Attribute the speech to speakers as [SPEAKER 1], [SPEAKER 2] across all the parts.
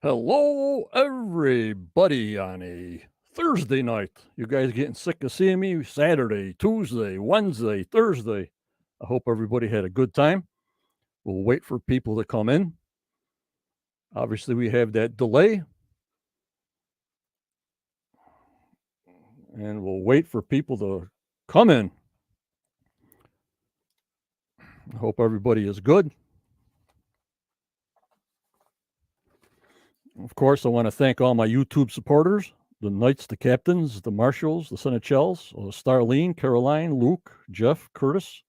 [SPEAKER 1] Hello, everybody, on a Thursday night. You guys getting sick of seeing me Saturday, Tuesday, Wednesday, Thursday. I hope everybody had a good time. We'll wait for people to come in. Obviously, we have that delay, and we'll wait for people to come in. I hope everybody is good. Of course, I want to thank all my YouTube supporters, the Knights, the Captains, the Marshals, the Senechels, Starlene, Caroline, Luke, Jeff, Curtis,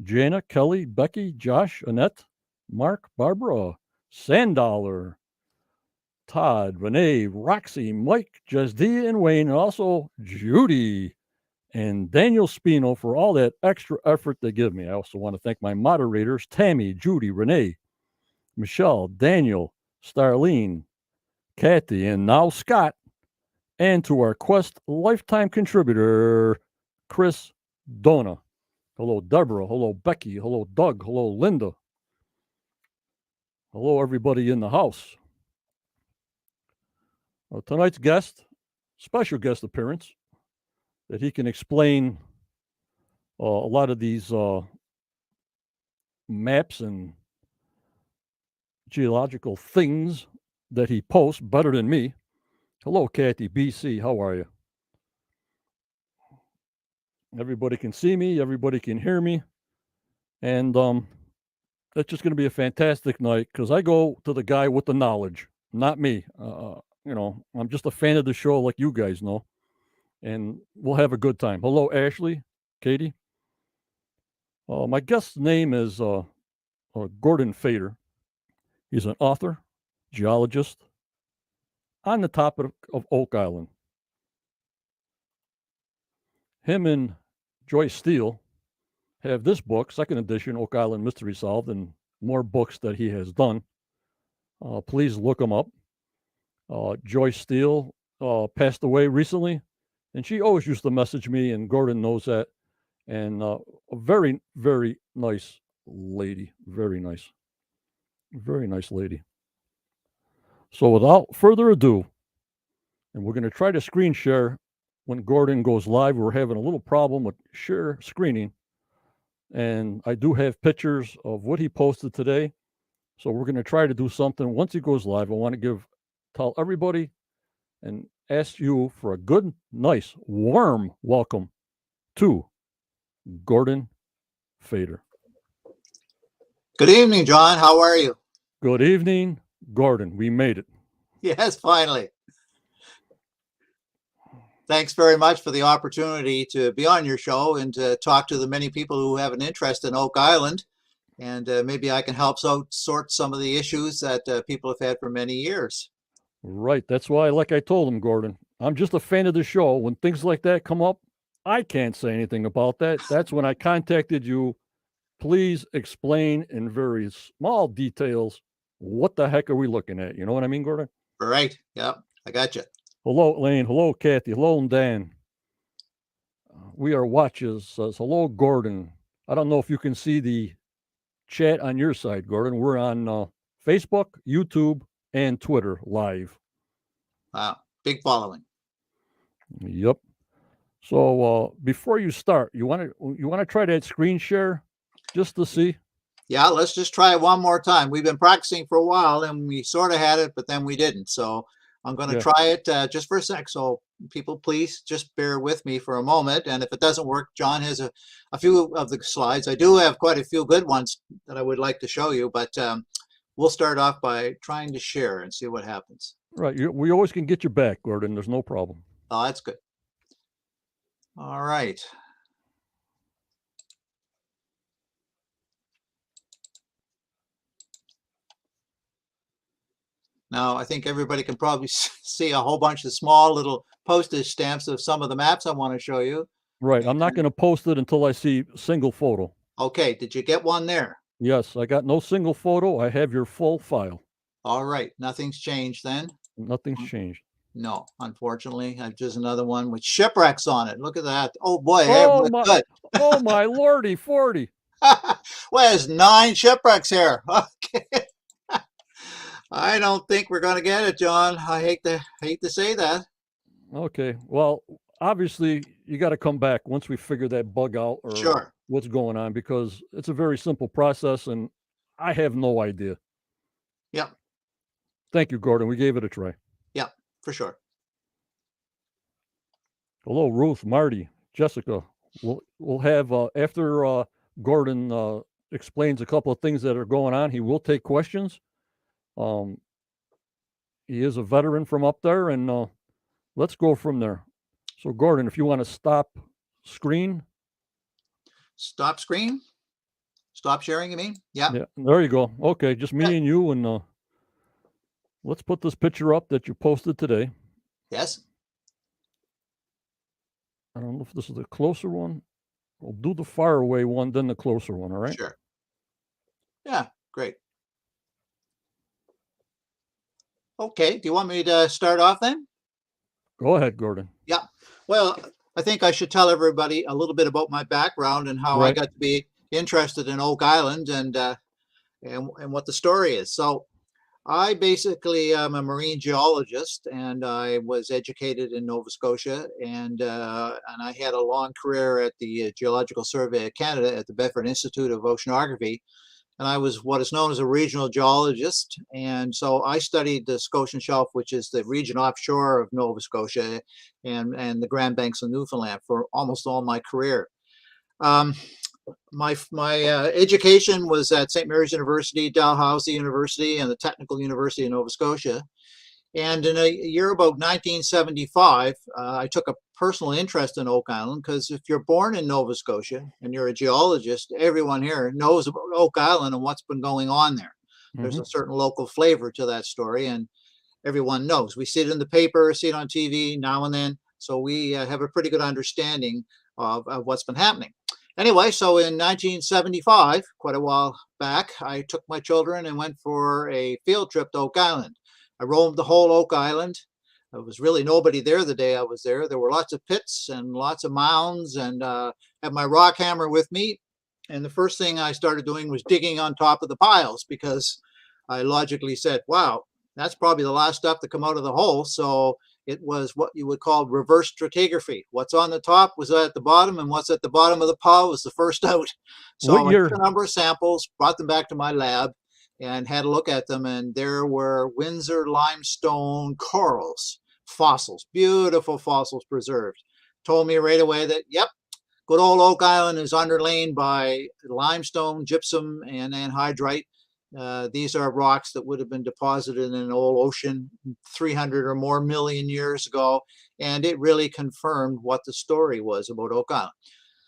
[SPEAKER 1] Jana, Kelly, Becky, Josh, Annette, Mark, Barbara, Sandollar, Todd, Renee, Roxy, Mike, Jesdia, and Wayne, and also Judy and Daniel Spino for all that extra effort they give me. I also want to thank my moderators, Tammy, Judy, Renee, Michelle, Daniel, Starlene, Kathy, and now Scott, and to our Quest lifetime contributor, Chris Dona. Hello, Deborah. Hello, Becky. Hello, Doug. Hello, Linda. Hello, everybody in the house. Tonight's guest, special guest appearance, that he can explain a lot of these maps and geological things that he posts better than me. Hello, Kathy, BC. How are you? Everybody can see me. Everybody can hear me. And it's just going to be a fantastic night because I go to the guy with the knowledge, not me. I'm just a fan of the show like you guys know. And we'll have a good time. Hello, Ashley, Katie. My guest's name is Gordan Fader. He's an author, geologist, on the top of Oak Island. Him and Joyce Steele have this book, second edition, Oak Island Mystery Solved, and more books that he has done. Please look him up. Joyce Steele passed away recently, and she always used to message me, and Gordan knows that. And a very, very nice lady. Very nice. Very nice lady. So without further ado, and we're going to try to screen share when Gordan goes live. We're having a little problem with share screening. And I do have pictures of what he posted today. So we're going to try to do something. Once he goes live, I want to tell everybody and ask you for a good, nice, warm welcome to Gordan Fader.
[SPEAKER 2] Good evening, John. How are you?
[SPEAKER 1] Good evening, Gordan. We made it.
[SPEAKER 2] Yes, finally. Thanks very much for the opportunity to be on your show and to talk to the many people who have an interest in Oak Island. And maybe I can help sort some of the issues that people have had for many years.
[SPEAKER 1] Right. That's why, like I told him, Gordan, I'm just a fan of the show. When things like that come up, I can't say anything about that. That's when I contacted you. Please explain in very small details what the heck are we looking at? You know what I mean, Gordan?
[SPEAKER 2] Right. Yep. I got you.
[SPEAKER 1] Hello, Lane. Hello, Kathy. Hello, Dan. We are watchers. Says hello, Gordan. I don't know if you can see the chat on your side, Gordan. We're on Facebook, YouTube, and Twitter live.
[SPEAKER 2] Wow. Big following.
[SPEAKER 1] Yep. So before you start, you want to try that screen share just to see?
[SPEAKER 2] Yeah, let's just try it one more time. We've been practicing for a while and we sort of had it, but then we didn't. So I'm going to try it just for a sec. So people, please just bear with me for a moment. And if it doesn't work, John has a few of the slides. I do have quite a few good ones that I would like to show you, but we'll start off by trying to share and see what happens.
[SPEAKER 1] Right. We always can get you back, Gordan. There's no problem.
[SPEAKER 2] Oh, that's good. All right. Now, I think everybody can probably see a whole bunch of small little postage stamps of some of the maps I want to show you.
[SPEAKER 1] Right. I'm not going to post it until I see single photo.
[SPEAKER 2] Okay. Did you get one there?
[SPEAKER 1] Yes. I got no single photo. I have your full file.
[SPEAKER 2] All right. Nothing's changed then?
[SPEAKER 1] Nothing's changed.
[SPEAKER 2] No, unfortunately. I've just another one with shipwrecks on it. Look at that. Oh, boy.
[SPEAKER 1] Good. Oh, my lordy, 40.
[SPEAKER 2] Well, there's 9 shipwrecks here. Okay. I don't think we're going to get it, John. I hate to say that.
[SPEAKER 1] Okay. Well, obviously, you got to come back once we figure that bug out or
[SPEAKER 2] Sure.
[SPEAKER 1] what's going on because it's a very simple process and I have no idea.
[SPEAKER 2] Yep.
[SPEAKER 1] Thank you, Gordon. We gave it a try.
[SPEAKER 2] Yep. For sure.
[SPEAKER 1] Hello, Ruth, Marty, Jessica. We'll have after Gordon explains a couple of things that are going on. He will take questions. Um, he is a veteran from up there, and let's go from there. So, Gordon, if you want to stop screen,
[SPEAKER 2] Stop screen. Stop sharing, you mean? Yeah.
[SPEAKER 1] yeah, there you go. Okay, just me and you, and let's put this picture up that you posted today.
[SPEAKER 2] Yes.
[SPEAKER 1] I don't know if this is the closer one. We'll do the far away one, then the closer one. All right.
[SPEAKER 2] Sure. Yeah. Great. Okay. Do you want me to start off then?
[SPEAKER 1] Go ahead, Gordon.
[SPEAKER 2] Yeah. Well, I think I should tell everybody a little bit about my background and how I
[SPEAKER 1] Right.
[SPEAKER 2] got to be interested in Oak Island and what the story is. So I basically am a marine geologist, and I was educated in Nova Scotia, and I had a long career at the Geological Survey of Canada at the Bedford Institute of Oceanography, and I was what is known as a regional geologist. And so I studied the Scotian Shelf, which is the region offshore of Nova Scotia, and the Grand Banks of Newfoundland for almost all my career. Um, my education was at St. Mary's University, Dalhousie University, and the Technical University of Nova Scotia. And in a year about 1975, I took a personal interest in Oak Island because if you're born in Nova Scotia and you're a geologist, everyone here knows about Oak Island and what's been going on there. There's
[SPEAKER 1] Mm-hmm.
[SPEAKER 2] a certain local flavor to that story, and everyone knows. We see it in the paper, see it on TV now and then. So we have a pretty good understanding of what's been happening. Anyway, so in 1975, quite a while back, I took my children and went for a field trip to Oak Island. I roamed the whole Oak Island. There was really nobody there the day I was there. There were lots of pits and lots of mounds, and had my rock hammer with me. And the first thing I started doing was digging on top of the piles because I logically said, wow, that's probably the last stuff to come out of the hole. So it was what you would call reverse stratigraphy. What's on the top was at the bottom, and what's at the bottom of the pile was the first out.
[SPEAKER 1] What
[SPEAKER 2] So I took
[SPEAKER 1] year?
[SPEAKER 2] a number of samples, brought them back to my lab, and had a look at them. And there were Windsor limestone corals, fossils, beautiful fossils preserved. Told me right away that, yep, good old Oak Island is underlain by limestone, gypsum, and anhydrite. These are rocks that would have been deposited in an old ocean 300 or more million years ago, and it really confirmed what the story was about Oak Island.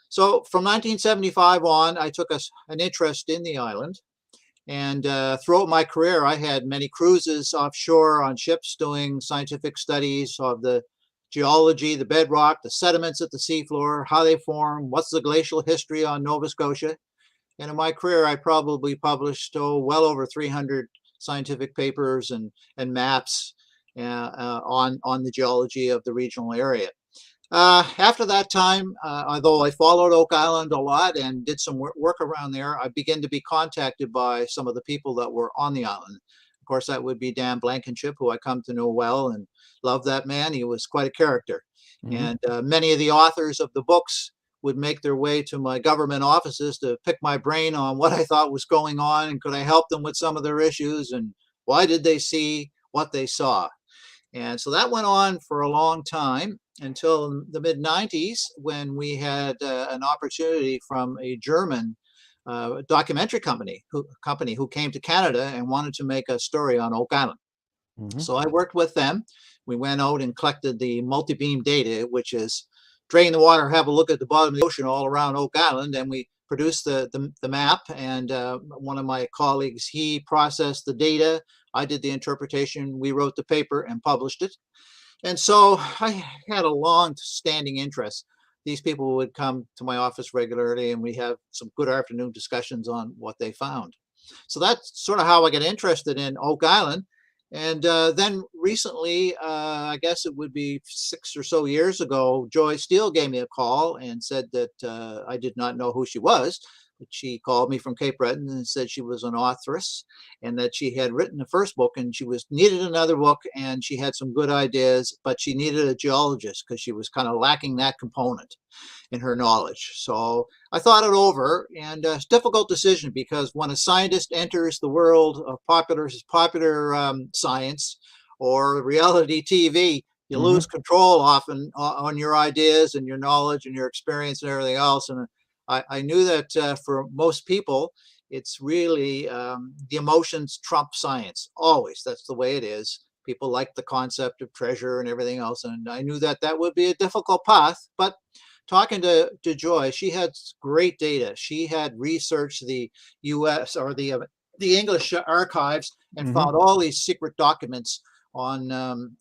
[SPEAKER 2] So from 1975 on, I took an interest in the island, and throughout my career, I had many cruises offshore on ships doing scientific studies of the geology, the bedrock, the sediments at the seafloor, how they form, what's the glacial history on Nova Scotia. And in my career, I probably published well over 300 scientific papers and maps on the geology of the regional area. After that time, although I followed Oak Island a lot and did some work around there, I began to be contacted by some of the people that were on the island. Of course, that would be Dan Blankenship, who I come to know well and love that man. He was quite a character.
[SPEAKER 1] Mm-hmm.
[SPEAKER 2] And many of the authors of the books would make their way to my government offices to pick my brain on what I thought was going on and could I help them with some of their issues and why did they see what they saw. And so that went on for a long time until the mid 90s when we had an opportunity from a German documentary company who came to Canada and wanted to make a story on Oak Island.
[SPEAKER 1] Mm-hmm.
[SPEAKER 2] So I worked with them. We went out and collected the MultiBeam data, which is drain the water, have a look at the bottom of the ocean all around Oak Island, and we produced the map. And one of my colleagues, he processed the data. I did the interpretation. We wrote the paper and published it. And so I had a long-standing interest. These people would come to my office regularly, and we have some good afternoon discussions on what they found. So that's sort of how I got interested in Oak Island. And then recently, I guess it would be 6 or so years ago, Joy Steele gave me a call and said that I did not know who she was, She called me from Cape Breton and said she was an authoress and that she had written the first book and she needed another book, and she had some good ideas, but she needed a geologist because she was kind of lacking that component in her knowledge. So I thought it over, and it's a difficult decision because when a scientist enters the world of popular science or reality TV, you lose control often on your ideas and your knowledge and your experience and everything else. And I knew that for most people, it's really the emotions trump science. Always, that's the way it is. People like the concept of treasure and everything else, and I knew that that would be a difficult path. But talking to Joy, she had great data. She had researched the U.S. or the English archives and found all these secret documents on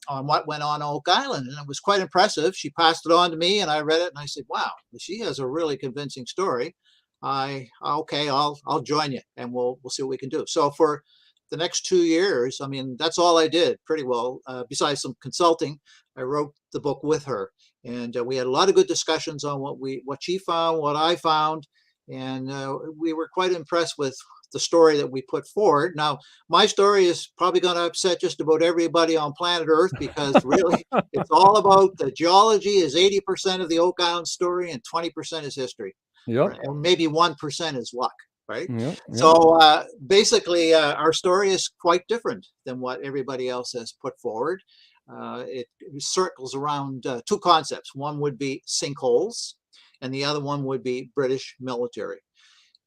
[SPEAKER 2] what went on Oak Island, and it was quite impressive. She passed it on to me, and I read it, and I said, "Wow, she has a really convincing story. Okay, I'll join you, and we'll see what we can do." So for the next 2 years, I mean, that's all I did pretty well. Besides some consulting, I wrote the book with her, and we had a lot of good discussions on what she found, what I found, and we were quite impressed with the story that we put forward. Now, my story is probably going to upset just about everybody on planet Earth because really it's all about the geology is 80% of the Oak Island story and 20% is history.
[SPEAKER 1] Yep.
[SPEAKER 2] Or maybe 1% is luck, right?
[SPEAKER 1] Yep.
[SPEAKER 2] So basically, our story is quite different than what everybody else has put forward. It circles around two concepts. One would be sinkholes, and the other one would be British military.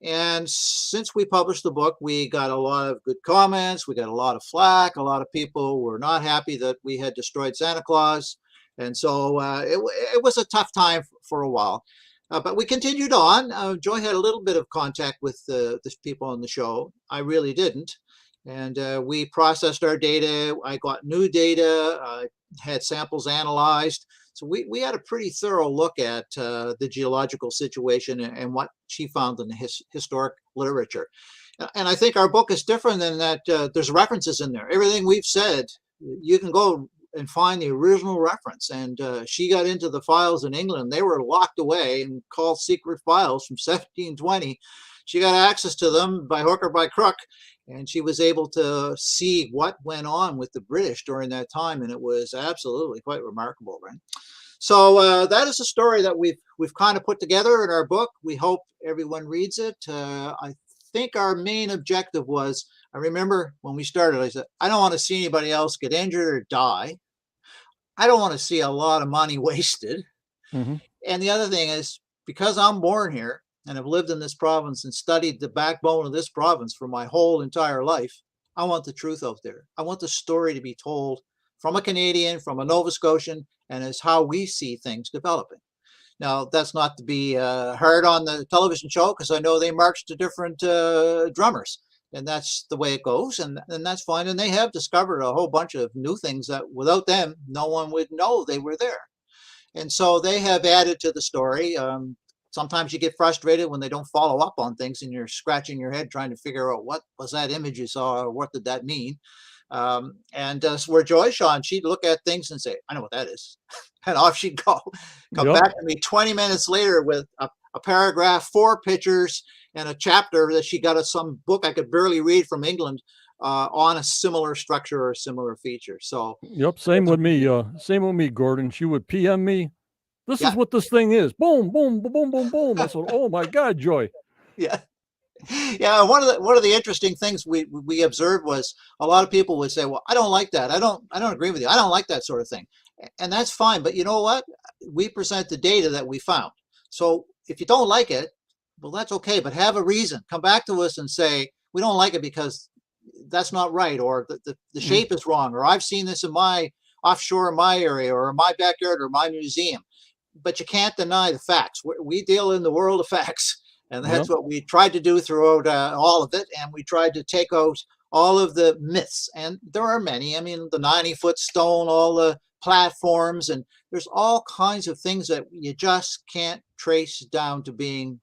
[SPEAKER 2] And since we published the book, we got a lot of good comments. We got a lot of flack. A lot of people were not happy that we had destroyed Santa Claus. And so it was a tough time for a while. But we continued on. Joy had a little bit of contact with the people on the show. I really didn't. And we processed our data. I got new data, had samples analyzed. So we had a pretty thorough look at the geological situation and what she found in the historic literature. And I think our book is different in that there's references in there. Everything we've said, you can go and find the original reference. And she got into the files in England. They were locked away and called secret files from 1720. She got access to them by hook or by crook. And she was able to see what went on with the British during that time, and it was absolutely quite remarkable, right? So that is a story that we've kind of put together in our book. We hope everyone reads it. I think our main objective was, I remember when we started, I said, I don't want to see anybody else get injured or die. I don't want to see a lot of money wasted. And the other thing is, because I'm born here, and have lived in this province and studied the backbone of this province for my whole entire life, I want the truth out there. I want the story to be told from a Canadian, from a Nova Scotian, and as how we see things developing. Now, that's not to be hard on the television show, because I know they march to different drummers, and that's the way it goes, and that's fine. And they have discovered a whole bunch of new things that without them, no one would know they were there. And so they have added to the story. Sometimes you get frustrated when they don't follow up on things and you're scratching your head trying to figure out what was that image you saw or what did that mean. And where Joy Sean, she'd look at things and say, I know what that is. And off she'd go. Come back to me 20 minutes later with a paragraph, 4 pictures, and a chapter that she got at some book I could barely read from England on a similar structure or a similar feature. So
[SPEAKER 1] same with me, Gordon. She would PM me. This is what this thing is. Boom, boom, boom, boom, boom. I said, oh my God, Joy.
[SPEAKER 2] Yeah. One of the interesting things we observed was a lot of people would say, well, I don't like that. I don't agree with you. I don't like that sort of thing. And that's fine. But you know what? We present the data that we found. So if you don't like it, well, that's okay. But have a reason. Come back to us and say, we don't like it because that's not right. Or the shape is wrong. Or I've seen this in my offshore in my area or in my backyard or my museum. But you can't deny the facts. We deal in the world of facts, and that's what we tried to do throughout all of it. And we tried to take out all of the myths, and there are many. I mean, the 90-foot stone, all the platforms, and there's all kinds of things that you just can't trace down to being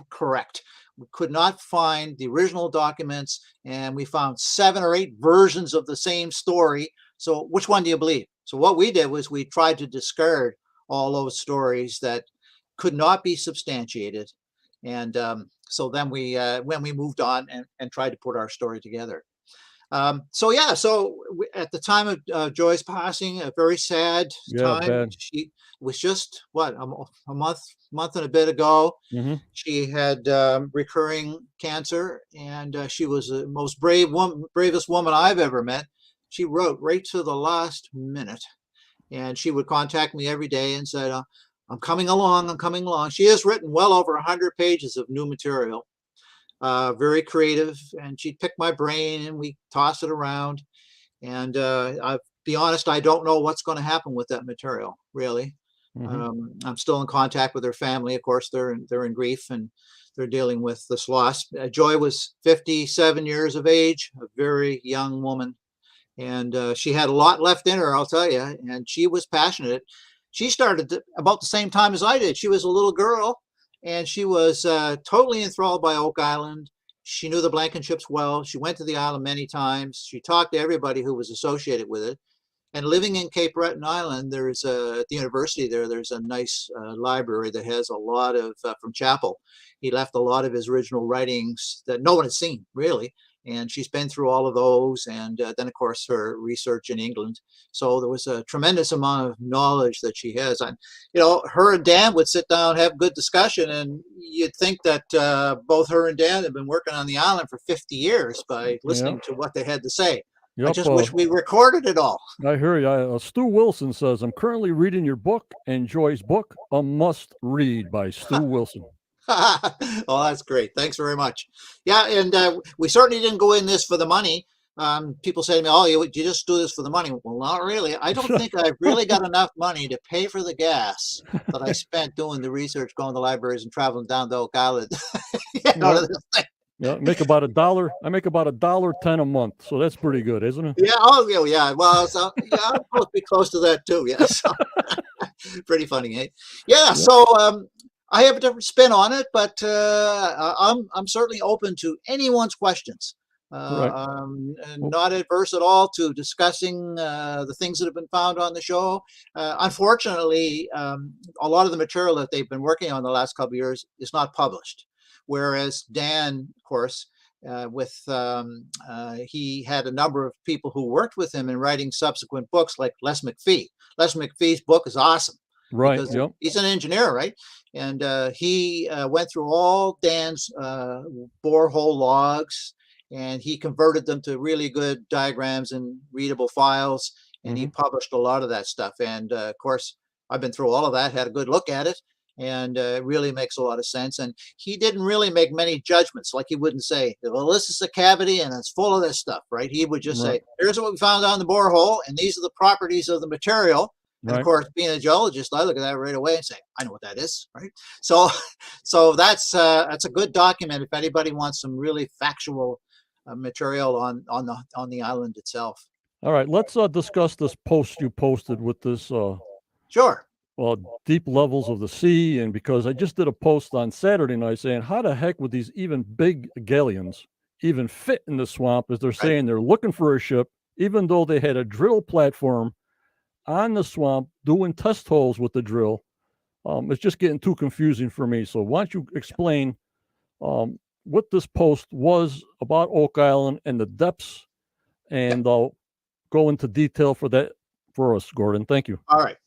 [SPEAKER 2] correct. We could not find the original documents, and we found 7 or 8 versions of the same story. So which one do you believe? So what we did was we tried to discard all those stories that could not be substantiated. And so then when we moved on and tried to put our story together. So yeah, at the time of Joy's passing, a very sad
[SPEAKER 1] Yeah,
[SPEAKER 2] time.
[SPEAKER 1] bad.
[SPEAKER 2] She was just what a month and a bit ago.
[SPEAKER 1] Hmm.
[SPEAKER 2] She had recurring cancer, and she was the most bravest woman I've ever met. She wrote right to the last minute, and she would contact me every day and said, "I'm coming along. I'm coming along." She has written well over 100 pages of new material. Very creative, and she'd pick my brain and we toss it around. And I'll be honest, I don't know what's going to happen with that material, really.
[SPEAKER 1] Hmm.
[SPEAKER 2] I'm still in contact with her family. Of course, they're in grief and they're dealing with this loss. Joy was 57 years of age, a very young woman, and she had a lot left in her, I'll tell you. And she was passionate. She started about the same time as I did. She was a little girl, and she was totally enthralled by Oak Island. She knew the Blankenships well. She went to the island many times. She talked to everybody who was associated with it. And living in Cape Breton Island, there's at the university there's a nice library that has a lot of, from Chappell. He left a lot of his original writings that no one had seen, really. And she's been through all of those. And then, of course, her research in England. So there was a tremendous amount of knowledge that she has. And, her and Dan would sit down, have good discussion. And you'd think that both her and Dan had been working on the island for 50 years by listening to what they had to say.
[SPEAKER 1] Yep,
[SPEAKER 2] I just wish we recorded it all.
[SPEAKER 1] I hear you. Stu Wilson says, I'm currently reading your book and Joy's book, A Must Read by Stu Wilson.
[SPEAKER 2] Oh, that's great. Thanks very much. Yeah, and we certainly didn't go in this for the money. People say to me, oh, you just do this for the money. Well, not really. I don't think I've really got enough money to pay for the gas that I spent doing the research, going to libraries and traveling down to Oak Island. To this thing.
[SPEAKER 1] Yeah, I make about $1.10 a month, so that's pretty good, isn't it?
[SPEAKER 2] Yeah. Oh, yeah. Well, so yeah, I'm supposed to be close to that too. Yeah. So, pretty funny, eh? Yeah. So I have a different spin on it, but I'm certainly open to anyone's questions.
[SPEAKER 1] Right.
[SPEAKER 2] I'm not adverse at all to discussing the things that have been found on the show. Unfortunately, a lot of the material that they've been working on the last couple of years is not published. Whereas Dan, of course, he had a number of people who worked with him in writing subsequent books, like Les McPhee. Les McPhee's book is awesome.
[SPEAKER 1] Right.
[SPEAKER 2] Because he's an engineer, right? And he went through all Dan's borehole logs, and he converted them to really good diagrams and readable files. And he published a lot of that stuff. And of course, I've been through all of that, had a good look at it. And it really makes a lot of sense. And he didn't really make many judgments. Like he wouldn't say, well, this is a cavity and it's full of this stuff, right? He would just say, here's what we found on the borehole, and these are the properties of the material. And of course, being a geologist, I look at that right away and say, I know what that is, right? So that's a good document if anybody wants some really factual material on the island itself.
[SPEAKER 1] All right, let's discuss this post you posted with this.
[SPEAKER 2] Sure.
[SPEAKER 1] Well, deep levels of the sea, and because I just did a post on Saturday night saying, how the heck would these even big galleons even fit in the swamp, as they're saying they're looking for a ship, even though they had a drill platform on the swamp doing test holes with the drill. It's just getting too confusing for me. So why don't you explain what this post was about Oak Island and the depths, and go into detail for that for us, Gordon. Thank you.
[SPEAKER 2] All right.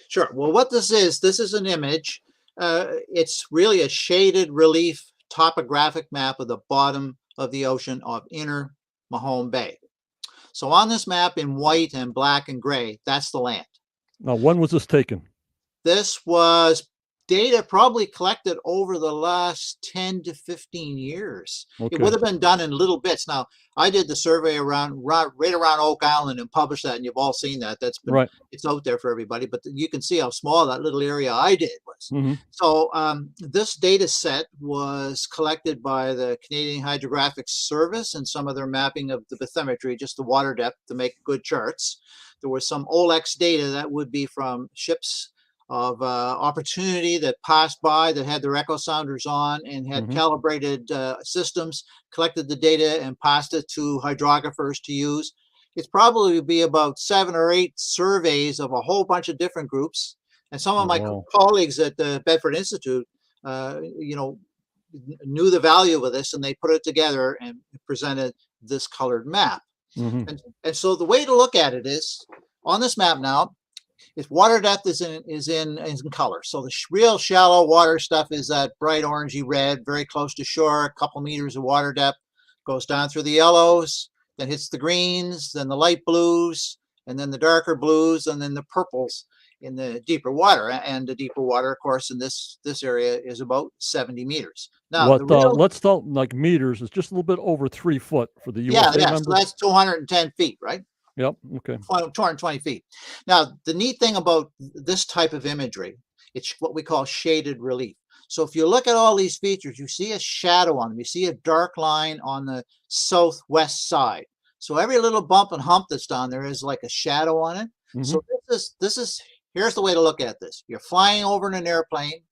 [SPEAKER 2] Sure. Well, what this is an image. It's really a shaded relief topographic map of the bottom of the ocean of inner Mahone Bay. So on this map in white and black and gray, that's the land.
[SPEAKER 1] Now, when was this taken?
[SPEAKER 2] This was data probably collected over the last 10 to 15 years. Okay. It would have been done in little bits. Now, I did the survey right around Oak Island and published that, and you've all seen that. That's been, it's out there for everybody, but you can see how small that little area I did was. So this data set was collected by the Canadian Hydrographic Service and some of their mapping of the bathymetry, just the water depth, to make good charts. There was some OLEX data that would be from ships of opportunity that passed by that had their echo sounders on and had calibrated systems, collected the data and passed it to hydrographers to use. It's probably be about 7 or 8 surveys of a whole bunch of different groups. And some of my colleagues at the Bedford Institute, knew the value of this, and they put it together and presented this colored map.
[SPEAKER 1] Mhm.
[SPEAKER 2] And so the way to look at it is on this map now, is water depth is in color. So the real shallow water stuff is that bright orangey red, very close to shore, a couple meters of water depth, goes down through the yellows, then hits the greens, then the light blues, and then the darker blues, and then the purples in the deeper water. And the deeper water, of course, in this area is about 70 meters. Now, the real,
[SPEAKER 1] let's start like meters. It's just a little bit over 3 foot for the
[SPEAKER 2] yeah,
[SPEAKER 1] USA
[SPEAKER 2] yeah,
[SPEAKER 1] members.
[SPEAKER 2] so that's 210 feet, right?
[SPEAKER 1] Yep. Okay.
[SPEAKER 2] 220 feet. Now, the neat thing about this type of imagery, it's what we call shaded relief. So if you look at all these features, you see a shadow on them. You see a dark line on the southwest side. So every little bump and hump that's down there is like a shadow on it.
[SPEAKER 1] Mhm.
[SPEAKER 2] So here's the way to look at this. You're flying over in an airplane.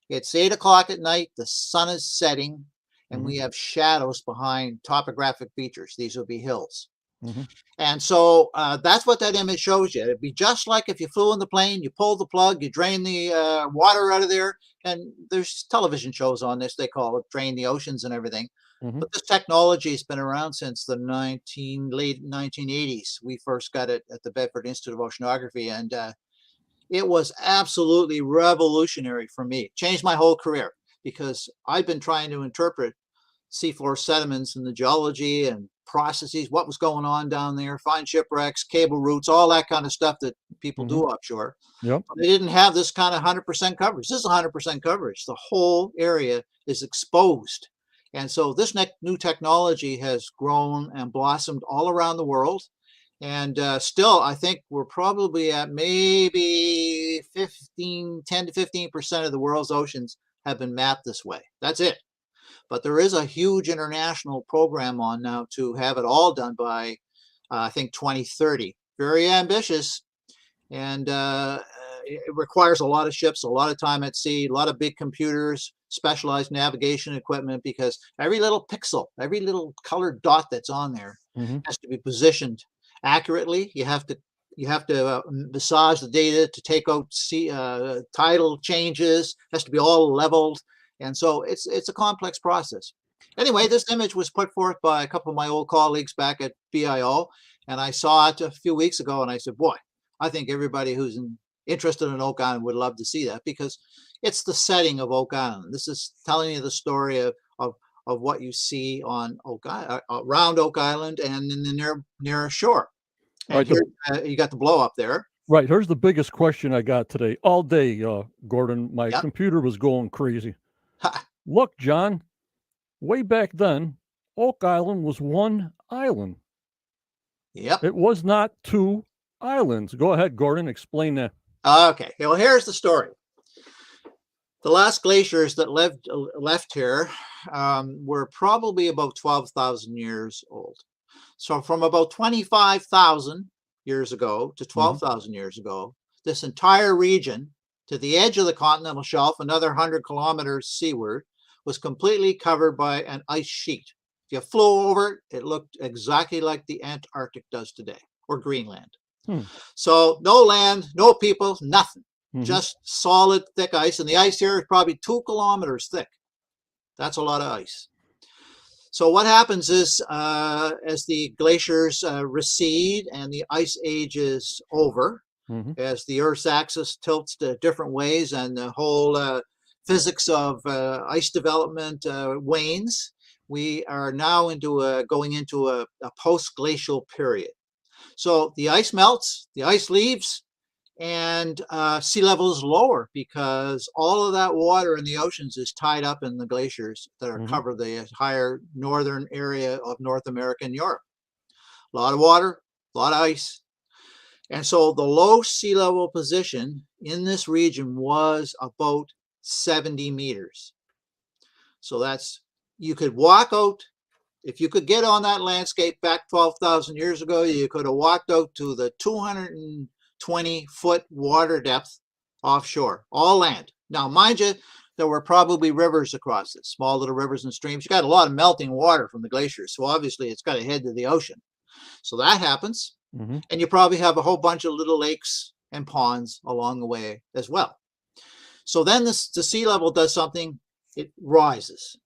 [SPEAKER 2] It's 8 o'clock at night. The sun is setting, and we have shadows behind topographic features. These will be hills.
[SPEAKER 1] Mhm.
[SPEAKER 2] And so that's what that image shows you. It'd be just like if you flew in the plane, you pull the plug, you drain the water out of there. And there's television shows on this. They call it Drain the Oceans and everything.
[SPEAKER 1] Mhm.
[SPEAKER 2] But this technology has been around since the late 1980s. We first got it at the Bedford Institute of Oceanography. And it was absolutely revolutionary for me. It changed my whole career because I've been trying to interpret seafloor sediments and the geology and processes, what was going on down there, find shipwrecks, cable routes, all that kind of stuff that people do offshore.
[SPEAKER 1] Yep.
[SPEAKER 2] They didn't have this kind of 100% coverage. This is 100% coverage. The whole area is exposed. And so this new technology has grown and blossomed all around the world. And still, I think we're probably at maybe 10 to 15% of the world's oceans have been mapped this way. That's it. But there is a huge international program on now to have it all done by, I think, 2030. Very ambitious. And it requires a lot of ships, a lot of time at sea, a lot of big computers, specialized navigation equipment, because every little pixel, every little colored dot that's on there has to be positioned accurately. You have to massage the data to take out tidal changes. It has to be all leveled. And so it's a complex process. Anyway, this image was put forth by a couple of my old colleagues back at BIO, and I saw it a few weeks ago, and I said, boy, I think everybody who's interested in Oak Island would love to see that, because it's the setting of Oak Island. This is telling you the story of what you see on around Oak Island and in the near shore. And here you got the blow up there.
[SPEAKER 1] Right. Here's the biggest question I got today all day, Gordon. My computer was going crazy. Look, John, way back then, Oak Island was one island.
[SPEAKER 2] Yep.
[SPEAKER 1] It was not two islands. Go ahead, Gordon. Explain that.
[SPEAKER 2] Okay. Well, here's the story. The last glaciers that left here were probably about 12,000 years old. So from about 25,000 years ago to 12,000 years ago, this entire region to the edge of the continental shelf, another 100 kilometers seaward, was completely covered by an ice sheet. If you flew over it, it looked exactly like the Antarctic does today, or Greenland. So no land, no people, nothing. Just solid, thick ice. And the ice here is probably 2 kilometers thick. That's a lot of ice. So what happens is, as the glaciers recede and the ice age is over, as the Earth's axis tilts to different ways and the whole physics of ice development wanes, we are now going into a post-glacial period. So the ice melts, the ice leaves, and sea level is lower because all of that water in the oceans is tied up in the glaciers that are cover the entire northern area of North America and Europe. A lot of water, a lot of ice. And so the low sea level position in this region was about 70 meters. So that's, you could walk out, if you could get on that landscape back 12,000 years ago, you could have walked out to the 220-foot water depth offshore, all land. Now, mind you, there were probably rivers across it, small little rivers and streams. You got a lot of melting water from the glaciers, so obviously it's got to head to the ocean. So that happens, and you probably have a whole bunch of little lakes and ponds along the way as well. So then the sea level does something it rises.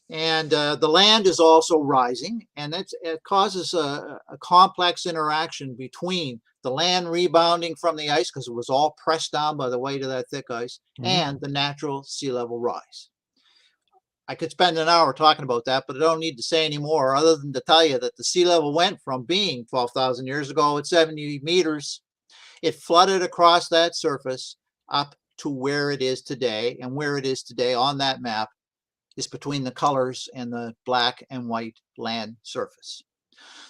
[SPEAKER 2] And the land is also rising, and it causes a complex interaction between the land rebounding from the ice, because it was all pressed down by the weight of that thick ice, and the natural sea level rise. I could spend an hour talking about that, but I don't need to say any more other than to tell you that the sea level went from being 12,000 years ago at 70 meters. It flooded across that surface up to where it is today, and where it is today on that map is between the colors and the black and white land surface.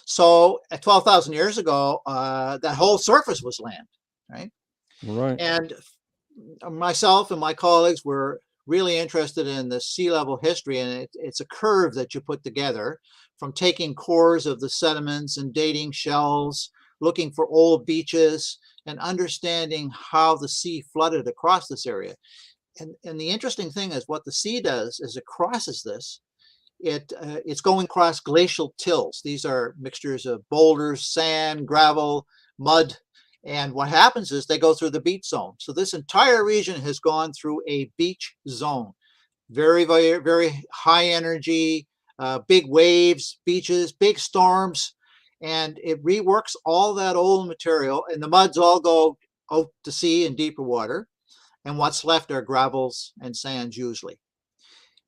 [SPEAKER 2] So at 12,000 years ago, that whole surface was land, right?
[SPEAKER 1] Right.
[SPEAKER 2] And myself and my colleagues were really interested in the sea level history, and it's a curve that you put together from taking cores of the sediments and dating shells, looking for old beaches, and understanding how the sea flooded across this area. And the interesting thing is what the sea does as it crosses this, it's going across glacial tills. These are mixtures of boulders, sand, gravel, mud. And what happens is they go through the beach zone. So this entire region has gone through a beach zone. Very, very, very high energy, big waves, beaches, big storms. And it reworks all that old material, and the muds all go out to sea in deeper water. And what's left are gravels and sands usually.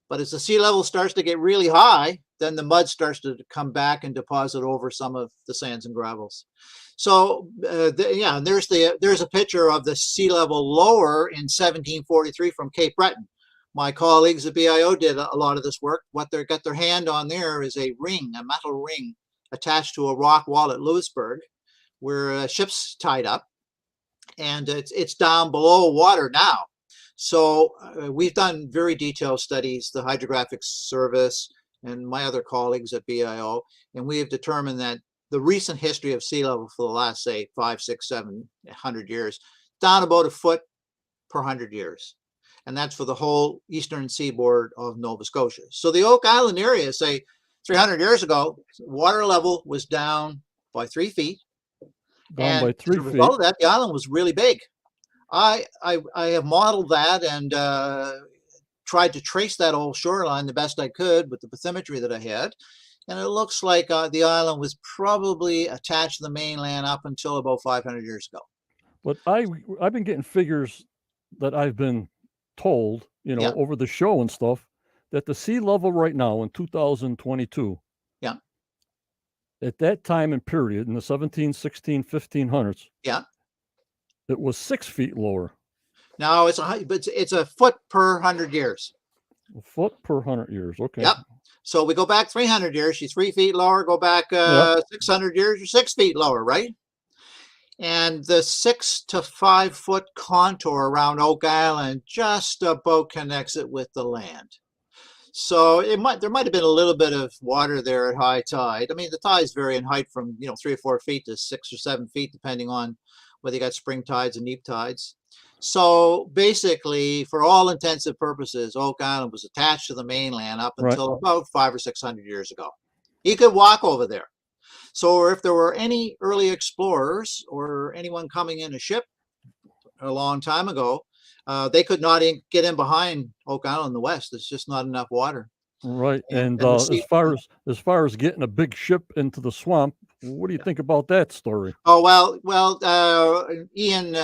[SPEAKER 2] But as the sea level starts to get really high, then the mud starts to come back and deposit over some of the sands and gravels. So yeah, and there's a picture of the sea level lower in 1743 from Cape Breton. My colleagues at BIO did a lot of this work. What they got their hand on there is a ring, a metal ring attached to a rock wall at Louisburg, where ships tied up. And it's down below water now. So we've done very detailed studies, the Hydrographic Service and my other colleagues at BIO, and we have determined that the recent history of sea level for the last, say, 5, 6, 700 years, down about a foot per 100 years. And that's for the whole eastern seaboard of Nova Scotia. So the Oak Island area, say 300 years ago, water level was down by 3 feet.
[SPEAKER 1] Down by 3
[SPEAKER 2] as a
[SPEAKER 1] feet.
[SPEAKER 2] result of that, the island was really big. I have modeled that and tried to trace that old shoreline the best I could with the bathymetry that I had. And it looks like the island was probably attached to the mainland up until about 500 years ago.
[SPEAKER 1] But I've been getting figures that I've been told,
[SPEAKER 2] Yeah.
[SPEAKER 1] over the show and stuff, that the sea level right now in 2022,
[SPEAKER 2] Yeah.
[SPEAKER 1] at that time and period in the 17, 16, 1500s,
[SPEAKER 2] Yeah.
[SPEAKER 1] it was 6 feet lower.
[SPEAKER 2] Now it's a foot per 100 years.
[SPEAKER 1] A foot per 100 years. Okay.
[SPEAKER 2] Yep. So we go back 300 years, she's 3 feet lower. Go back 600 years, you're 6 feet lower, right? And the 6 to 5 foot contour around Oak Island just about connects it with the land. So there might have been a little bit of water there at high tide. I mean, the tides vary in height from 3 or 4 feet to 6 or 7 feet, depending on whether you got spring tides and neap tides. So basically, for all intensive purposes, Oak Island was attached to the mainland up until about 500 or 600 years ago. You could walk over there. So if there were any early explorers or anyone coming in a ship a long time ago, they could not get in behind Oak Island in the west. There's just not enough water.
[SPEAKER 1] Right. And as far as getting a big ship into the swamp, what do you think about that story?
[SPEAKER 2] Oh, well, Ian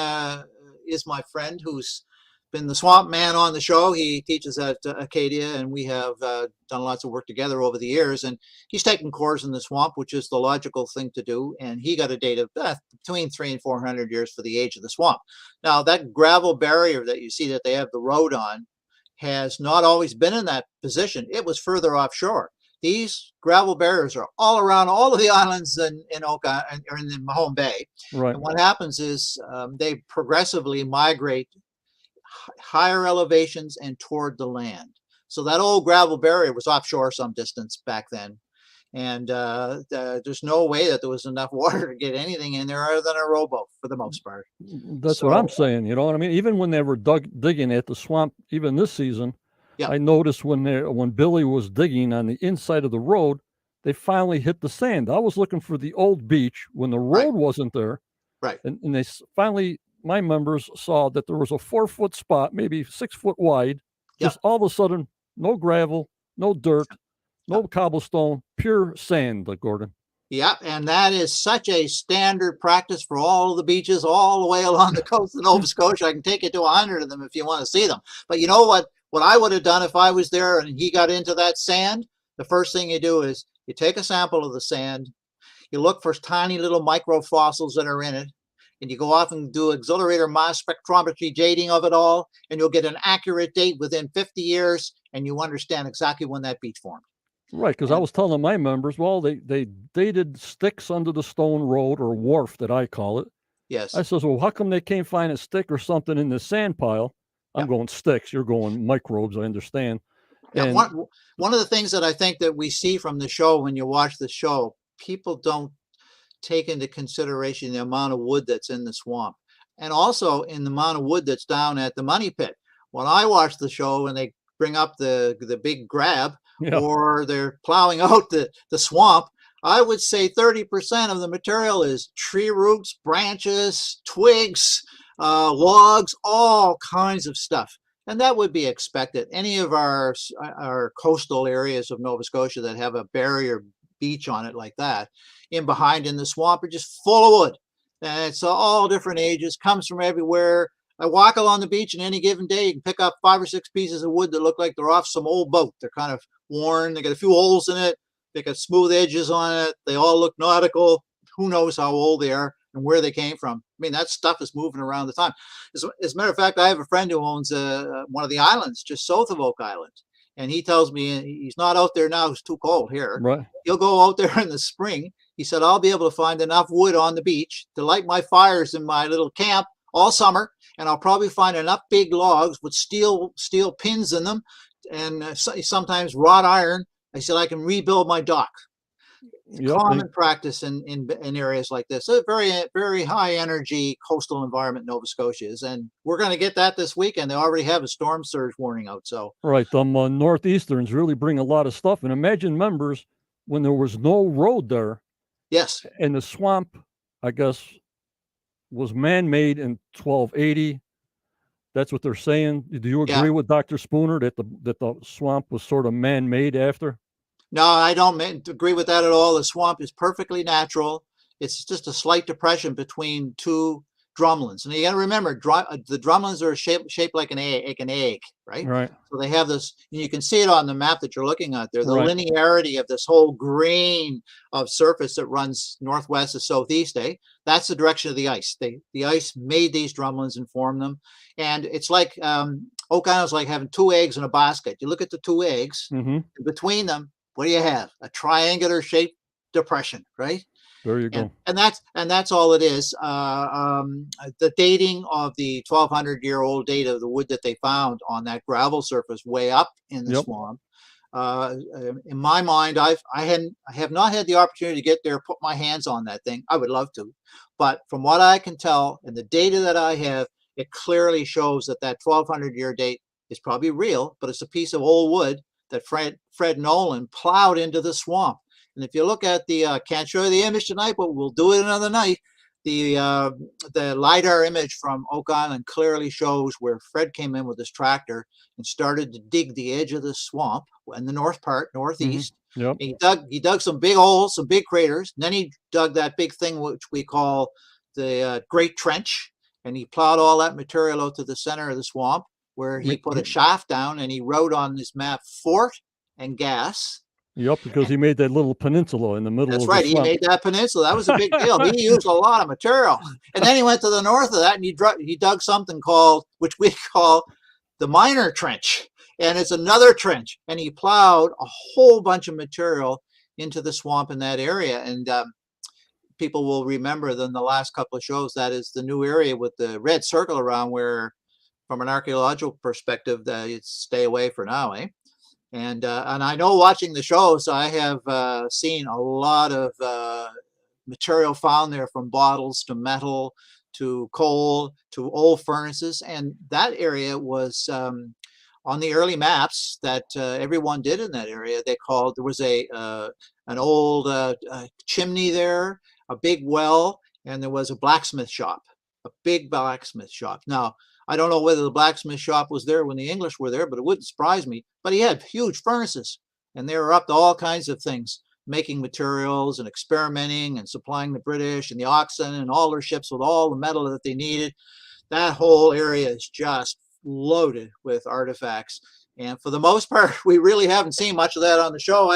[SPEAKER 2] is my friend who's been the swamp man on the show. He teaches at Acadia, and we have done lots of work together over the years. And he's taken cores in the swamp, which is the logical thing to do. And he got a date of between 300 and 400 years for the age of the swamp. Now, that gravel barrier that you see that they have the road on has not always been in that position. It was further offshore. These gravel barriers are all around all of the islands in Oak Island or in Mahone Bay.
[SPEAKER 1] Right.
[SPEAKER 2] And what happens is they progressively migrate higher elevations and toward the land. So that old gravel barrier was offshore some distance back then. And there's no way that there was enough water to get anything in there other than a rowboat for the most part.
[SPEAKER 1] That's what I'm saying. You know what I mean? Even when they were digging at the swamp, even this season, I noticed when Billy was digging on the inside of the road, they finally hit the sand. I was looking for the old beach when the road wasn't there.
[SPEAKER 2] Right.
[SPEAKER 1] And they finally, my members saw that there was a 4 foot spot, maybe 6 foot wide, Just all of a sudden, no gravel, no dirt, no cobblestone, pure sand, Gordon.
[SPEAKER 2] Yeah, and that is such a standard practice for all the beaches all the way along the coast of Nova Scotia. I can take you to 100 of them if you want to see them. But you know what I would have done if I was there and he got into that sand? The first thing you do is you take a sample of the sand, you look for tiny little microfossils that are in it, and you go off and do accelerator mass spectrometry dating of it all, and you'll get an accurate date within 50 years, and you understand exactly when that beach formed.
[SPEAKER 1] Right, because I was telling my members, well, they dated sticks under the stone road, or wharf that I call it.
[SPEAKER 2] Yes.
[SPEAKER 1] I says, well, how come they can't find a stick or something in the sand pile? I'm going sticks. You're going microbes. I understand.
[SPEAKER 2] Yeah,
[SPEAKER 1] And
[SPEAKER 2] one of the things that I think that we see from the show when you watch the show, people don't take into consideration the amount of wood that's in the swamp, and also in the amount of wood that's down at the money pit. When I watch the show and they bring up the big grab, or they're plowing out the swamp, I would say 30% of the material is tree roots, branches, twigs, logs, all kinds of stuff. And that would be expected. Any of our coastal areas of Nova Scotia that have a barrier beach on it like that, in the swamp, are just full of wood. And it's all different ages, comes from everywhere. I walk along the beach, and any given day, you can pick up 5 or 6 pieces of wood that look like they're off some old boat. They're kind of worn. They got a few holes in it. They got smooth edges on it. They all look nautical. Who knows how old they are and where they came from? I mean, that stuff is moving around the time. As a matter of fact, I have a friend who owns one of the islands just south of Oak Island. And he tells me he's not out there now. It's too cold here.
[SPEAKER 1] Right.
[SPEAKER 2] He'll go out there in the spring. He said, I'll be able to find enough wood on the beach to light my fires in my little camp all summer. And I'll probably find enough big logs with steel pins in them, and sometimes wrought iron. I said, I can rebuild my dock. Common practice in areas like this. A very, very high energy coastal environment Nova Scotia is, and we're going to get that this weekend. They already have a storm surge warning out. So
[SPEAKER 1] right, northeasterns really bring a lot of stuff. And imagine, members, when there was no road there.
[SPEAKER 2] Yes.
[SPEAKER 1] And the swamp, I guess, was man-made in 1280. That's what they're saying. Do you agree with Dr. Spooner that the swamp was sort of man-made after?
[SPEAKER 2] No, I don't agree with that at all. The swamp is perfectly natural. It's just a slight depression between two drumlins. And you got to remember, the drumlins are shaped like an egg, right?
[SPEAKER 1] Right.
[SPEAKER 2] So they have this, and you can see it on the map that you're looking at there, the linearity of this whole grain of surface that runs northwest to southeast. That's the direction of the ice. The ice made these drumlins and formed them. And it's like, Oak Island's like having 2 eggs in a basket. You look at the 2 eggs, and between them, what do you have? A triangular shaped depression, right?
[SPEAKER 1] There you go.
[SPEAKER 2] And that's all it is. The dating of the 1,200-year-old date of the wood that they found on that gravel surface way up in the swamp. In my mind, I have not had the opportunity to get there, put my hands on that thing. I would love to, but from what I can tell and the data that I have, it clearly shows that 1,200-year date is probably real, but it's a piece of old wood that Fred Nolan plowed into the swamp. And if you look at can't show you the image tonight, but we'll do it another night. The LiDAR image from Oak Island clearly shows where Fred came in with his tractor and started to dig the edge of the swamp in the northeast. He dug some big holes, some big craters. And then he dug that big thing, which we call the Great Trench. And he plowed all that material out to the center of the swamp, where he put a shaft down, and he wrote on his map Fort and Gas.
[SPEAKER 1] Yep, because he made that little peninsula in the middle of the swamp.
[SPEAKER 2] That's right. He made that peninsula. That was a big deal. He used a lot of material. And then he went to the north of that, and he dug something which we call the Minor Trench. And it's another trench. And he plowed a whole bunch of material into the swamp in that area. And people will remember that in the last couple of shows, that is the new area with the red circle around where, from an archaeological perspective, that you stay away for now, eh? And I know, watching the shows, I have seen a lot of material found there, from bottles to metal to coal to old furnaces. And that area was on the early maps that everyone did in that area. There was an old chimney there, a big well, and there was a blacksmith shop. a big blacksmith shop. Now, I don't know whether the blacksmith shop was there when the English were there, but it wouldn't surprise me. But he had huge furnaces, and they were up to all kinds of things, making materials and experimenting and supplying the British and the Oxen and all their ships with all the metal that they needed. That whole area is just loaded with artifacts. And for the most part, we really haven't seen much of that on the show.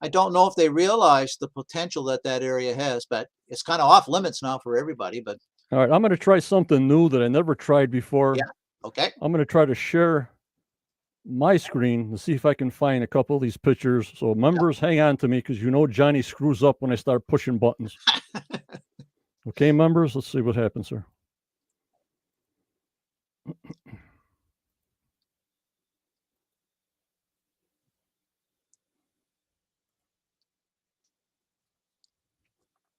[SPEAKER 2] I don't know if they realize the potential that that area has, but it's kind of off limits now for everybody. But
[SPEAKER 1] all right, I'm going to try something new that I never tried before.
[SPEAKER 2] yeah, okay.
[SPEAKER 1] I'm going to try to share my screen to see if I can find a couple of these pictures. So members, hang on to me, because you know Johnny screws up when I start pushing buttons. Okay, members, let's see what happens here.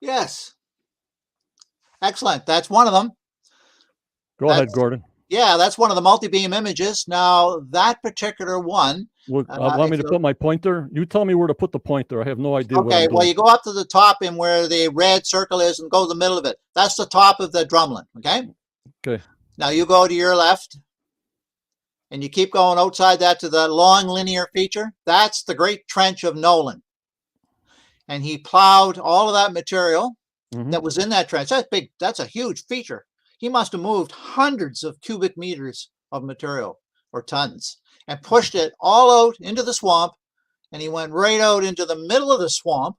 [SPEAKER 2] Yes. Excellent. That's one of them.
[SPEAKER 1] Go ahead, Gordon.
[SPEAKER 2] Yeah, that's one of the multi-beam images. Now, that particular one.
[SPEAKER 1] Want me to put my pointer? You tell me where to put the pointer. I have no idea.
[SPEAKER 2] Okay, well, you go up to the top and where the red circle is and go to the middle of it. That's the top of the drumlin, okay?
[SPEAKER 1] Okay.
[SPEAKER 2] Now, you go to your left, and you keep going outside that to the long linear feature. That's the Great Trench of Nolan. And he plowed all of that material that was in that trench. That's big. That's a huge feature. He must have moved hundreds of cubic meters of material, or tons, and pushed it all out into the swamp. And he went right out into the middle of the swamp,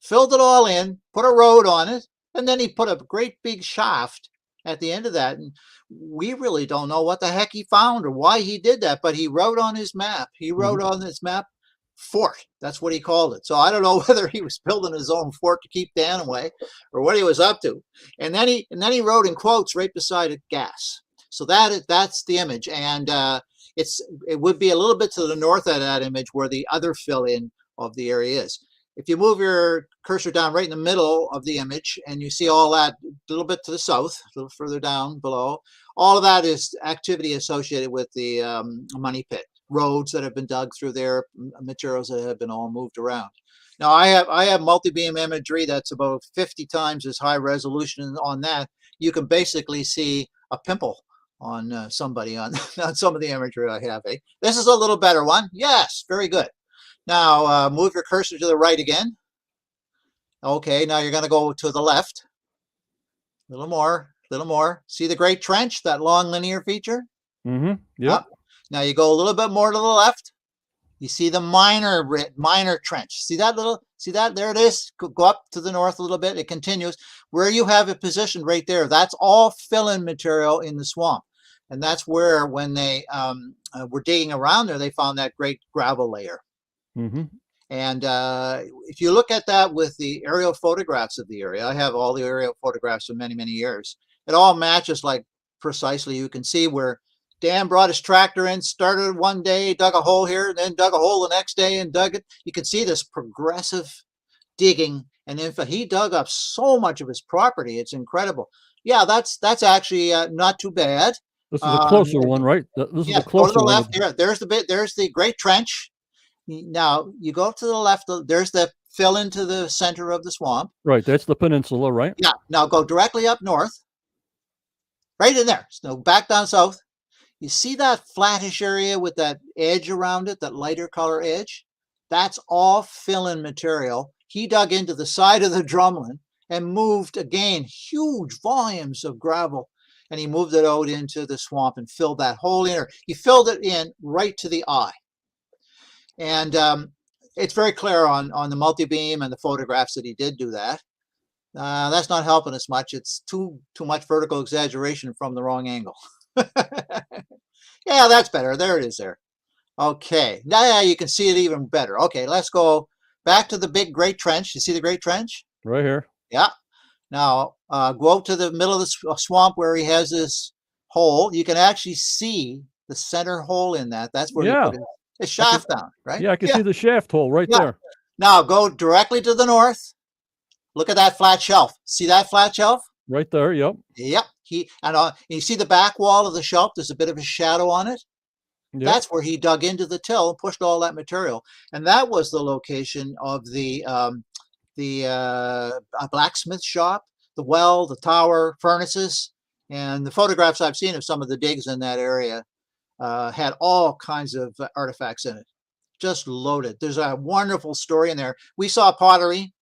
[SPEAKER 2] filled it all in, put a road on it, and then he put a great big shaft at the end of that. And we really don't know what the heck he found or why he did that, but he wrote on his map. He wrote on his map, fort. That's what he called it. So I don't know whether he was building his own fort to keep Dan away or what he was up to. And then he wrote in quotes right beside it, gas. So that's the image. And it would be a little bit to the north of that image where the other fill-in of the area is. If you move your cursor down right in the middle of the image and you see all that a little bit to the south, a little further down below, all of that is activity associated with the money pit. Roads that have been dug through there, materials that have been all moved around. Now I have multi-beam imagery that's about 50 times as high resolution on that. You can basically see a pimple on somebody on some of the imagery I have. This is a little better one. Yes, very good. Now move your cursor to the right again. Okay, now you're going to go to the left. A little more. See the Great Trench, that long linear feature?
[SPEAKER 1] Yep.
[SPEAKER 2] Now you go a little bit more to the left. You see the minor trench. See that? There it is. Go up to the north a little bit. It continues. Where you have it positioned right there, that's all fill-in material in the swamp. And that's where, when they were digging around there, they found that great gravel layer. And if you look at that with the aerial photographs of the area, I have all the aerial photographs for many, many years. It all matches like precisely. You can see where Dan brought his tractor in, started one day, dug a hole here, then dug a hole the next day and dug it. You can see this progressive digging. And in fact, he dug up so much of his property. It's incredible. Yeah, that's actually not too bad.
[SPEAKER 1] This is a closer one, right? This is the closer
[SPEAKER 2] go to the
[SPEAKER 1] one.
[SPEAKER 2] left here. There's the Great Trench. Now you go to the left. There's the fill into the center of the swamp.
[SPEAKER 1] Right, that's the peninsula, right?
[SPEAKER 2] Yeah. Now go directly up north. Right in there. So back down south. You see that flattish area with that edge around it, that lighter color edge? That's all fill-in material. He dug into the side of the drumlin and moved, again, huge volumes of gravel. And he moved it out into the swamp and filled that whole inner. He filled it in right to the eye. And it's very clear on the multi-beam and the photographs that he did do that. That's not helping us much. It's too much vertical exaggeration from the wrong angle. Yeah, that's better. There it is there. Okay, now you can see it even better. Okay, let's go back to the big Great Trench. You see the Great Trench?
[SPEAKER 1] Right here.
[SPEAKER 2] Yeah. Now, go out to the middle of the swamp where he has this hole. You can actually see the center hole in that. That's where he put his shaft down, right?
[SPEAKER 1] Yeah, I can see the shaft hole right there.
[SPEAKER 2] Now, go directly to the north. Look at that flat shelf. See that flat shelf?
[SPEAKER 1] Right there, yep.
[SPEAKER 2] Yep. And you see the back wall of the shelf, there's a bit of a shadow on it. Yep. That's where he dug into the till and pushed all that material. And that was the location of the blacksmith shop, the well, the tower, furnaces. And the photographs I've seen of some of the digs in that area had all kinds of artifacts in it, just loaded. There's a wonderful story in there. We saw pottery,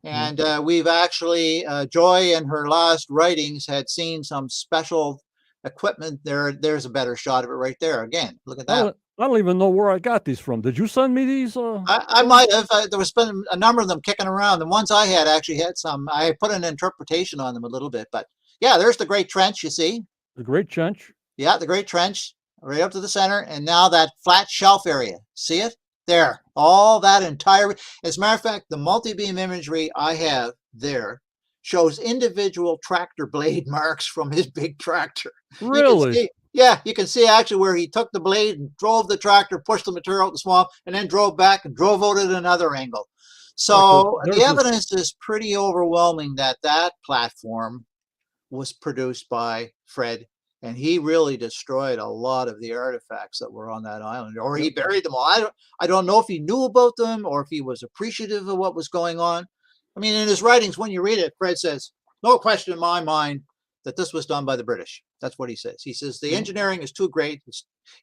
[SPEAKER 2] and we've actually, Joy in her last writings had seen some special equipment there. There's a better shot of it right there. Again, look at that.
[SPEAKER 1] I don't even know where I got these from. Did you send me these?
[SPEAKER 2] I might have. There was been a number of them kicking around. The ones I had actually had some. I put an interpretation on them a little bit, but yeah, there's the Great Trench. You see?
[SPEAKER 1] The Great Trench.
[SPEAKER 2] Yeah, the Great Trench, right up to the center, and now that flat shelf area. See it? There. All that entire. As a matter of fact, the multi-beam imagery I have there shows individual tractor blade marks from his big tractor.
[SPEAKER 1] Really?
[SPEAKER 2] Yeah, you can see actually where he took the blade and drove the tractor, pushed the material out the swamp, and then drove back and drove out at another angle. So the evidence is pretty overwhelming that that platform was produced by Fred, and he really destroyed a lot of the artifacts that were on that island, or he buried them all. I don't know if he knew about them or if he was appreciative of what was going on. I mean, in his writings, when you read it, Fred says, no question in my mind that this was done by the British. That's what he says. He says the engineering is too great.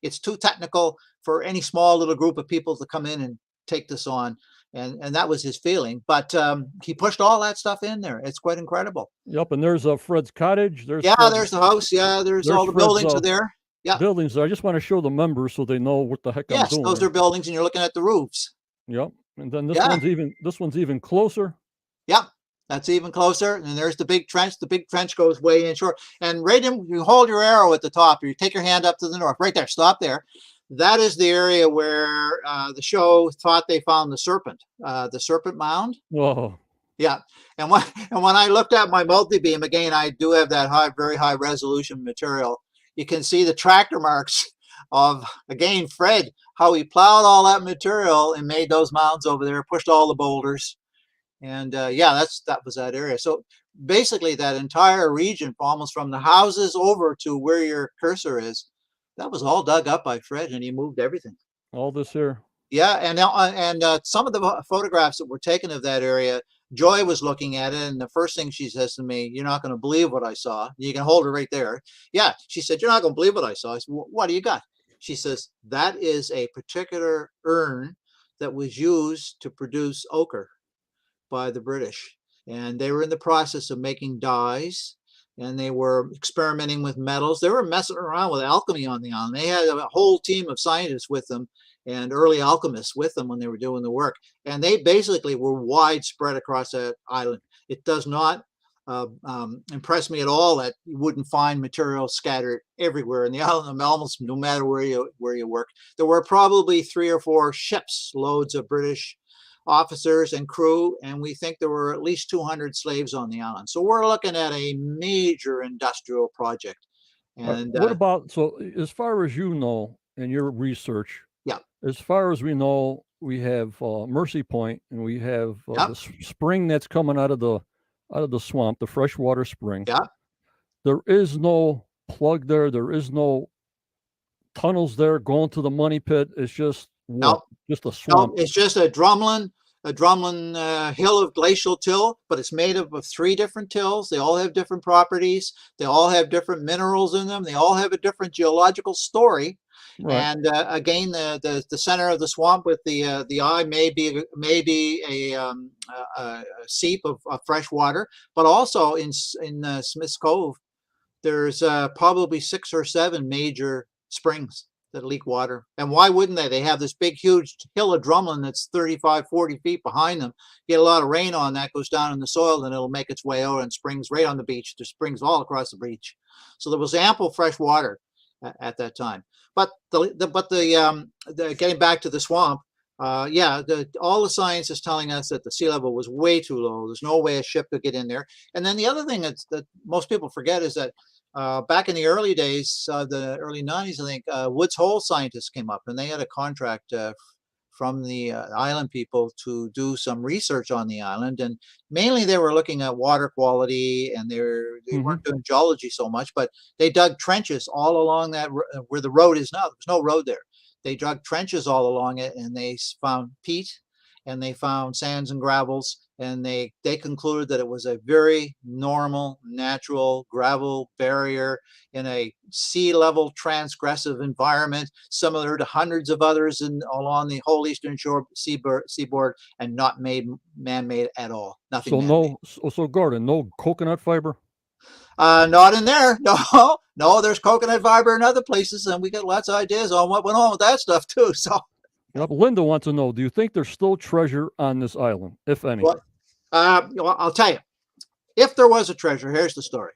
[SPEAKER 2] It's too technical for any small little group of people to come in and take this on. And that was his feeling. But he pushed all that stuff in there. It's quite incredible.
[SPEAKER 1] Yep. And there's Fred's cottage.
[SPEAKER 2] There's the house. Yeah, there's all the Fred's, buildings are there. Yeah,
[SPEAKER 1] buildings there. I just want to show the members so they know what the heck I'm doing.
[SPEAKER 2] Yes, those are buildings, and you're looking at the roofs.
[SPEAKER 1] Yep. And then this one's even closer.
[SPEAKER 2] Yep. That's even closer. And there's the big trench. The big trench goes way inshore. And right in, you hold your arrow at the top. You take your hand up to the north. Right there. Stop there. That is the area where the show thought they found the serpent mound.
[SPEAKER 1] Whoa.
[SPEAKER 2] Yeah. And when I looked at my multi-beam, again, I do have that very high resolution material. You can see the tractor marks of, again, Fred, how he plowed all that material and made those mounds over there, pushed all the boulders. And that was that area. So basically that entire region, almost from the houses over to where your cursor is, that was all dug up by Fred, and he moved everything.
[SPEAKER 1] All this here.
[SPEAKER 2] Yeah, and some of the photographs that were taken of that area, Joy was looking at it, and the first thing she says to me, "You're not going to believe what I saw." You can hold her right there. Yeah, she said, "You're not going to believe what I saw." I said, "What do you got?" She says, "That is a particular urn that was used to produce ochre by the British, and they were in the process of making dyes, and they were experimenting with metals. They were messing around with alchemy on the island. They had a whole team of scientists with them and early alchemists with them when they were doing the work, and they basically were widespread across that island. It does not impress me at all that you wouldn't find material scattered everywhere in the island, almost no matter where you work. There were probably 3 or 4 ships loads of British officers and crew, and we think there were at least 200 slaves on the island. So we're looking at a major industrial project. And
[SPEAKER 1] what about, so as far as you know in your research, as far as we know, we have Mercy Point, and we have the spring that's coming out of the swamp, the freshwater spring. There is no plug there. There is no tunnels there going to the money pit. It's just just a swamp.
[SPEAKER 2] It's just a drumlin hill of glacial till, but it's made up of 3 different tills. They all have different properties. They all have different minerals in them. They all have a different geological story. Right. And again, the center of the swamp with the eye may be a seep of fresh water, but also in Smith's Cove, there's probably 6 or 7 major springs that leak water. And why wouldn't they? They have this big, huge hill of drumlin that's 35, 40 feet behind them. Get a lot of rain on that, goes down in the soil, and it'll make its way out and springs right on the beach. There's springs all across the beach. So there was ample fresh water at that time. But getting back to the swamp, all the science is telling us that the sea level was way too low. There's no way a ship could get in there. And then the other thing that most people forget is that back in the early days, the early 90s, I think, Woods Hole scientists came up, and they had a contract from the island people to do some research on the island. And mainly they were looking at water quality, and they weren't doing geology so much, but they dug trenches all along that where the road is now. There's no road there. They dug trenches all along it, and they found peat and they found sands and gravels, and they concluded that it was a very normal, natural gravel barrier in a sea level transgressive environment, similar to hundreds of others along the whole eastern seaboard, and not man-made at all. Nothing
[SPEAKER 1] So
[SPEAKER 2] man-made.
[SPEAKER 1] so Gordan, no coconut fiber?
[SPEAKER 2] Not in there. No, no, there's coconut fiber in other places, and we got lots of ideas on what went on with that stuff too. So,
[SPEAKER 1] Linda wants to know, do you think there's still treasure on this island, if any?
[SPEAKER 2] well, I'll tell you, if there was a treasure, here's the story.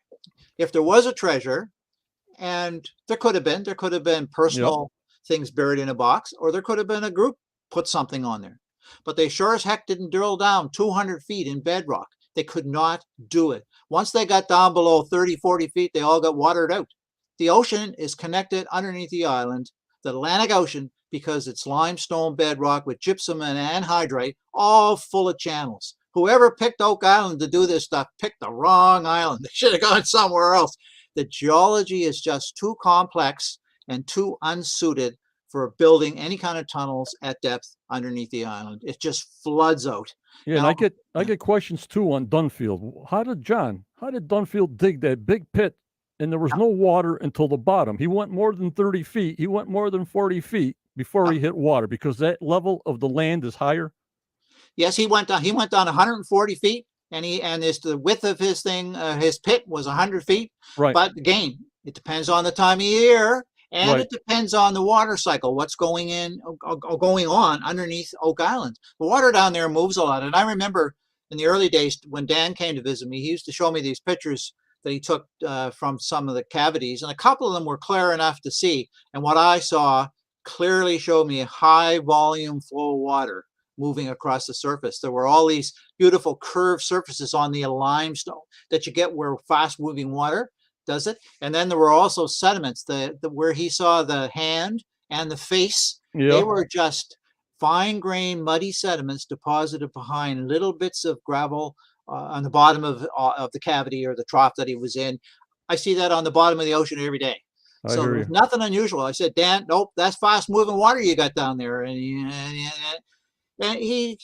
[SPEAKER 2] If there was a treasure, and there could have been personal things buried in a box, or there could have been a group put something on there. But they sure as heck didn't drill down 200 feet in bedrock. They could not do it. Once they got down below 30, 40 feet, they all got watered out. The ocean is connected underneath the island, the Atlantic Ocean, because it's limestone bedrock with gypsum and anhydrite, all full of channels. Whoever picked Oak Island to do this stuff picked the wrong island. They should have gone somewhere else. The geology is just too complex and too unsuited for building any kind of tunnels at depth underneath the island. It just floods out.
[SPEAKER 1] Yeah, and I get questions too on Dunfield. How did Dunfield dig that big pit and there was no water until the bottom? He went more than 30 feet. He went more than 40 feet before he hit water because that level of the land is higher.
[SPEAKER 2] Yes, he went down 140 feet, and the width of his thing, his pit was 100 feet.
[SPEAKER 1] Right.
[SPEAKER 2] But again, it depends on the time of year, and
[SPEAKER 1] Right.
[SPEAKER 2] it depends on the water cycle, what's going on underneath Oak Island. The water down there moves a lot. And I remember in the early days when Dan came to visit me, he used to show me these pictures that he took from some of the cavities, and a couple of them were clear enough to see. And what I saw clearly showed me a high volume flow of water moving across the surface. There were all these beautiful curved surfaces on the limestone that you get where fast moving water does it. And then there were also sediments where he saw the hand and the face.
[SPEAKER 1] Yeah.
[SPEAKER 2] They were just fine grained muddy sediments deposited behind little bits of gravel on the bottom of the cavity or the trough that he was in. I see that on the bottom of the ocean every day. So there's nothing unusual. I said, Dan, nope, that's fast moving water you got down there. And he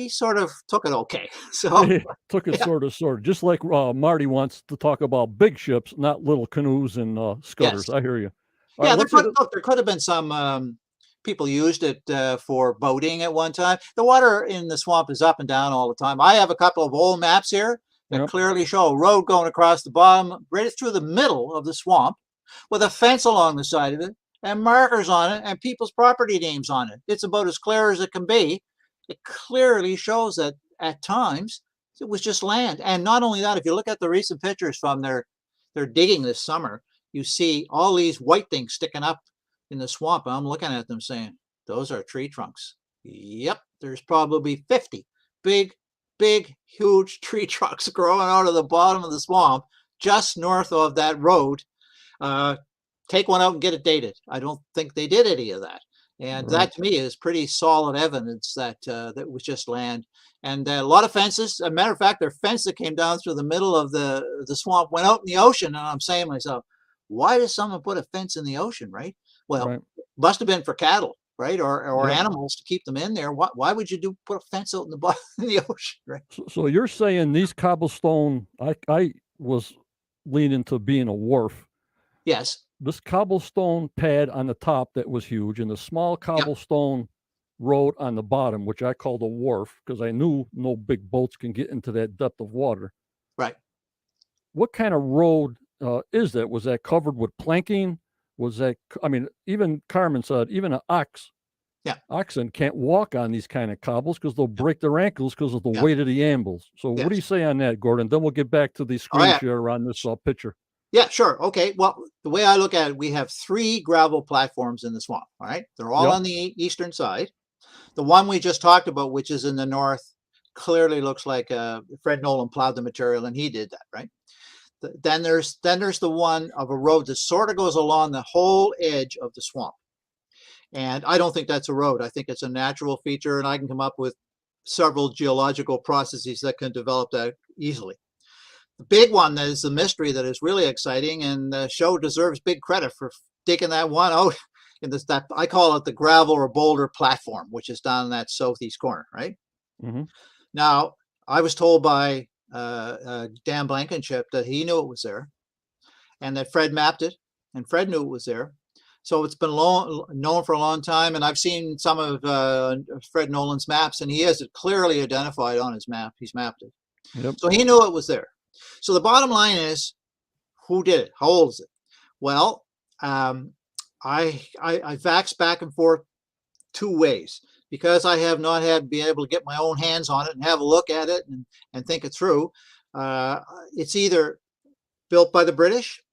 [SPEAKER 2] sort of took it okay. So
[SPEAKER 1] he took it sort of, just like Marty wants to talk about big ships, not little canoes and scutters.
[SPEAKER 2] Yes.
[SPEAKER 1] I hear you.
[SPEAKER 2] Yeah, there could have been some people used it for boating at one time. The water in the swamp is up and down all the time. I have a couple of old maps here that clearly show a road going across the bottom, right through the middle of the swamp, with a fence along the side of it and markers on it and people's property names on it. It's about as clear as it can be. It clearly shows that at times it was just land. And not only that, if you look at the recent pictures from their digging this summer, you see all these white things sticking up in the swamp. I'm looking at them saying, those are tree trunks. Yep, there's probably 50 big, huge tree trunks growing out of the bottom of the swamp just north of that road. Take one out and get it dated. I don't think they did any of that. And that to me is pretty solid evidence that that was just land. And a lot of fences. As a matter of fact, their fence that came down through the middle of the swamp went out in the ocean. And I'm saying to myself, why does someone put a fence in the ocean, right? Well, must have been for cattle, right? Or animals to keep them in there. Why would you put a fence out in the bottom of the ocean, right?
[SPEAKER 1] So you're saying these cobblestone, I was leaning to being a wharf.
[SPEAKER 2] Yes.
[SPEAKER 1] This cobblestone pad on the top that was huge, and the small cobblestone road on the bottom, which I called a wharf because I knew no big boats can get into that depth of water.
[SPEAKER 2] Right.
[SPEAKER 1] What kind of road is that? Was that covered with planking? Was that, I mean, even Carmen said, even an oxen can't walk on these kind of cobbles because they'll break their ankles because of the weight of the ambles. So what do you say on that, Gordan? Then we'll get back to the screen share on this picture.
[SPEAKER 2] Yeah, sure. Okay. Well, the way I look at it, we have 3 gravel platforms in the swamp. All right. They're all on the eastern side. The one we just talked about, which is in the north, clearly looks like Fred Nolan plowed the material, and he did that, right? Then there's the one of a road that sort of goes along the whole edge of the swamp. And I don't think that's a road. I think it's a natural feature, and I can come up with several geological processes that can develop that easily. The big one that is the mystery that is really exciting, and the show deserves big credit for digging that one out in this, that I call it the gravel or boulder platform, which is down in that southeast corner, right?
[SPEAKER 1] Hmm.
[SPEAKER 2] Now, I was told by Dan Blankenship that he knew it was there, and that Fred mapped it, and Fred knew it was there. So it's been known for a long time, and I've seen some of Fred Nolan's maps, and he has it clearly identified on his map. He's mapped it.
[SPEAKER 1] Yep.
[SPEAKER 2] So he knew it was there. So the bottom line is, who did it? How old is it? Well, I vax back and forth two ways, because I have not been able to get my own hands on it and have a look at it and think it through. It's either built by the British,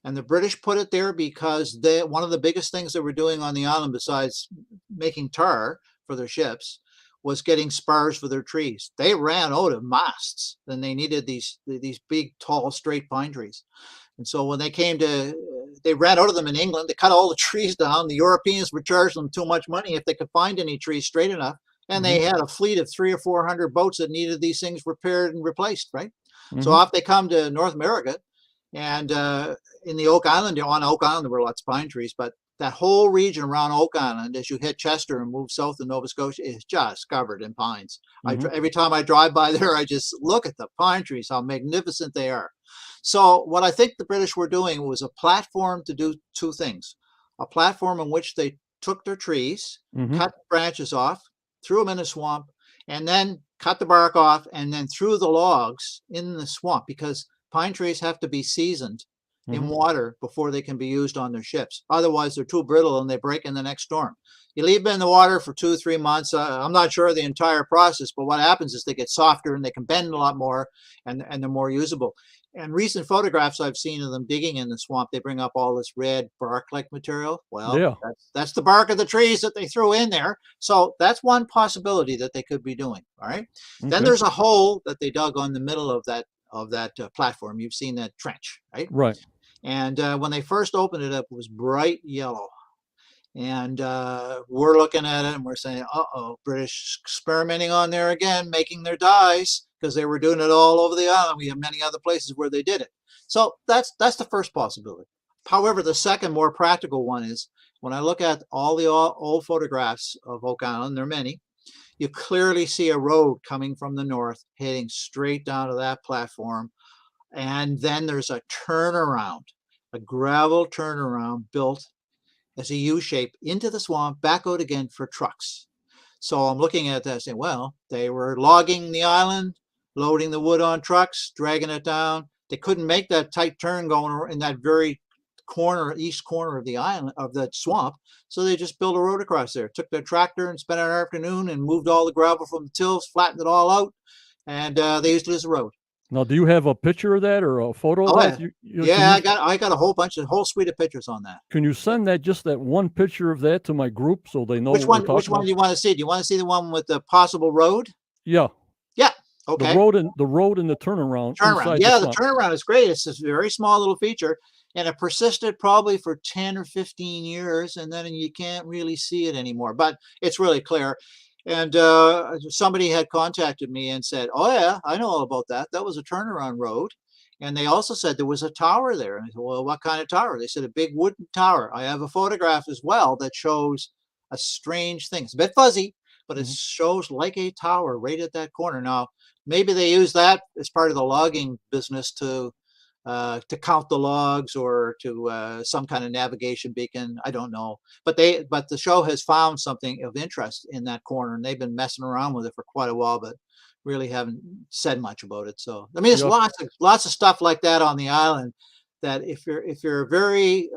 [SPEAKER 2] and the British put it there because one of the biggest things they were doing on the island, besides making tar for their ships, was getting spars for their trees. They ran out of masts, and they needed these big, tall, straight pine trees. And so when they ran out of them in England. They cut all the trees down. The Europeans were charging them too much money if they could find any trees straight enough. And they had a fleet of 300 or 400 boats that needed these things repaired and replaced, right? So off they come to North America. And in the Oak Island, on Oak Island, there were lots of pine trees, but that whole region around Oak Island, as you hit Chester and move south to Nova Scotia, is just covered in pines. Every time I drive by there, I just look at the pine trees, how magnificent they are. So what I think the British were doing was a platform to do two things. A platform in which they took their trees, cut branches off, threw them in a swamp, and then cut the bark off, and then threw the logs in the swamp, because pine trees have to be seasoned in water before they can be used on their ships. Otherwise, they're too brittle and they break in the next storm. You leave them in the water for 2 or 3 months. I'm not sure of the entire process, but what happens is they get softer and they can bend a lot more, and they're more usable. And recent photographs I've seen of them digging in the swamp, they bring up all this red bark-like material. Well,
[SPEAKER 1] Yeah.
[SPEAKER 2] that's the bark of the trees that they threw in there. So that's one possibility that they could be doing. All right.
[SPEAKER 1] Okay.
[SPEAKER 2] Then there's a hole that they dug on the middle of that platform. You've seen that trench, right?
[SPEAKER 1] Right.
[SPEAKER 2] And when they first opened it up, it was bright yellow. And we're looking at it and we're saying, uh-oh, British experimenting on there again, making their dyes, because they were doing it all over the island. We have many other places where they did it. So that's the first possibility. However, the second, more practical one is, when I look at all the old photographs of Oak Island, there are many, you clearly see a road coming from the north, heading straight down to that platform. And then there's a turnaround, a gravel turnaround built as a U shape into the swamp, back out again for trucks. So I'm looking at that saying, well, they were logging the island, loading the wood on trucks, dragging it down. They couldn't make that tight turn going in that very east corner of the island, of the swamp. So they just built a road across there, took their tractor and spent an afternoon and moved all the gravel from the tills, flattened it all out, and they used it as a road.
[SPEAKER 1] Now, do you have a picture of that or a photo of that?
[SPEAKER 2] Yeah, I got a whole suite of pictures on that.
[SPEAKER 1] Can you send that one picture of that to my group so they know
[SPEAKER 2] which one do you want to see? Do you want to see the one with the possible road?
[SPEAKER 1] Yeah.
[SPEAKER 2] Yeah. Okay.
[SPEAKER 1] The road and the turnaround.
[SPEAKER 2] Yeah, the turnaround is great. It's this very small little feature, and it persisted probably for 10 or 15 years, and then you can't really see it anymore. But it's really clear. And somebody had contacted me and said, oh, yeah, I know all about that. That was a turnaround road. And they also said there was a tower there. And I said, well, what kind of tower? They said a big wooden tower. I have a photograph as well that shows a strange thing. It's a bit fuzzy, but it shows like a tower right at that corner. Now, maybe they use that as part of the logging business to count the logs, or to some kind of navigation beacon. I don't know, but the show has found something of interest in that corner, and they've been messing around with it for quite a while, but really haven't said much about it. So I mean, there's lots of stuff like that on the island, that if you're very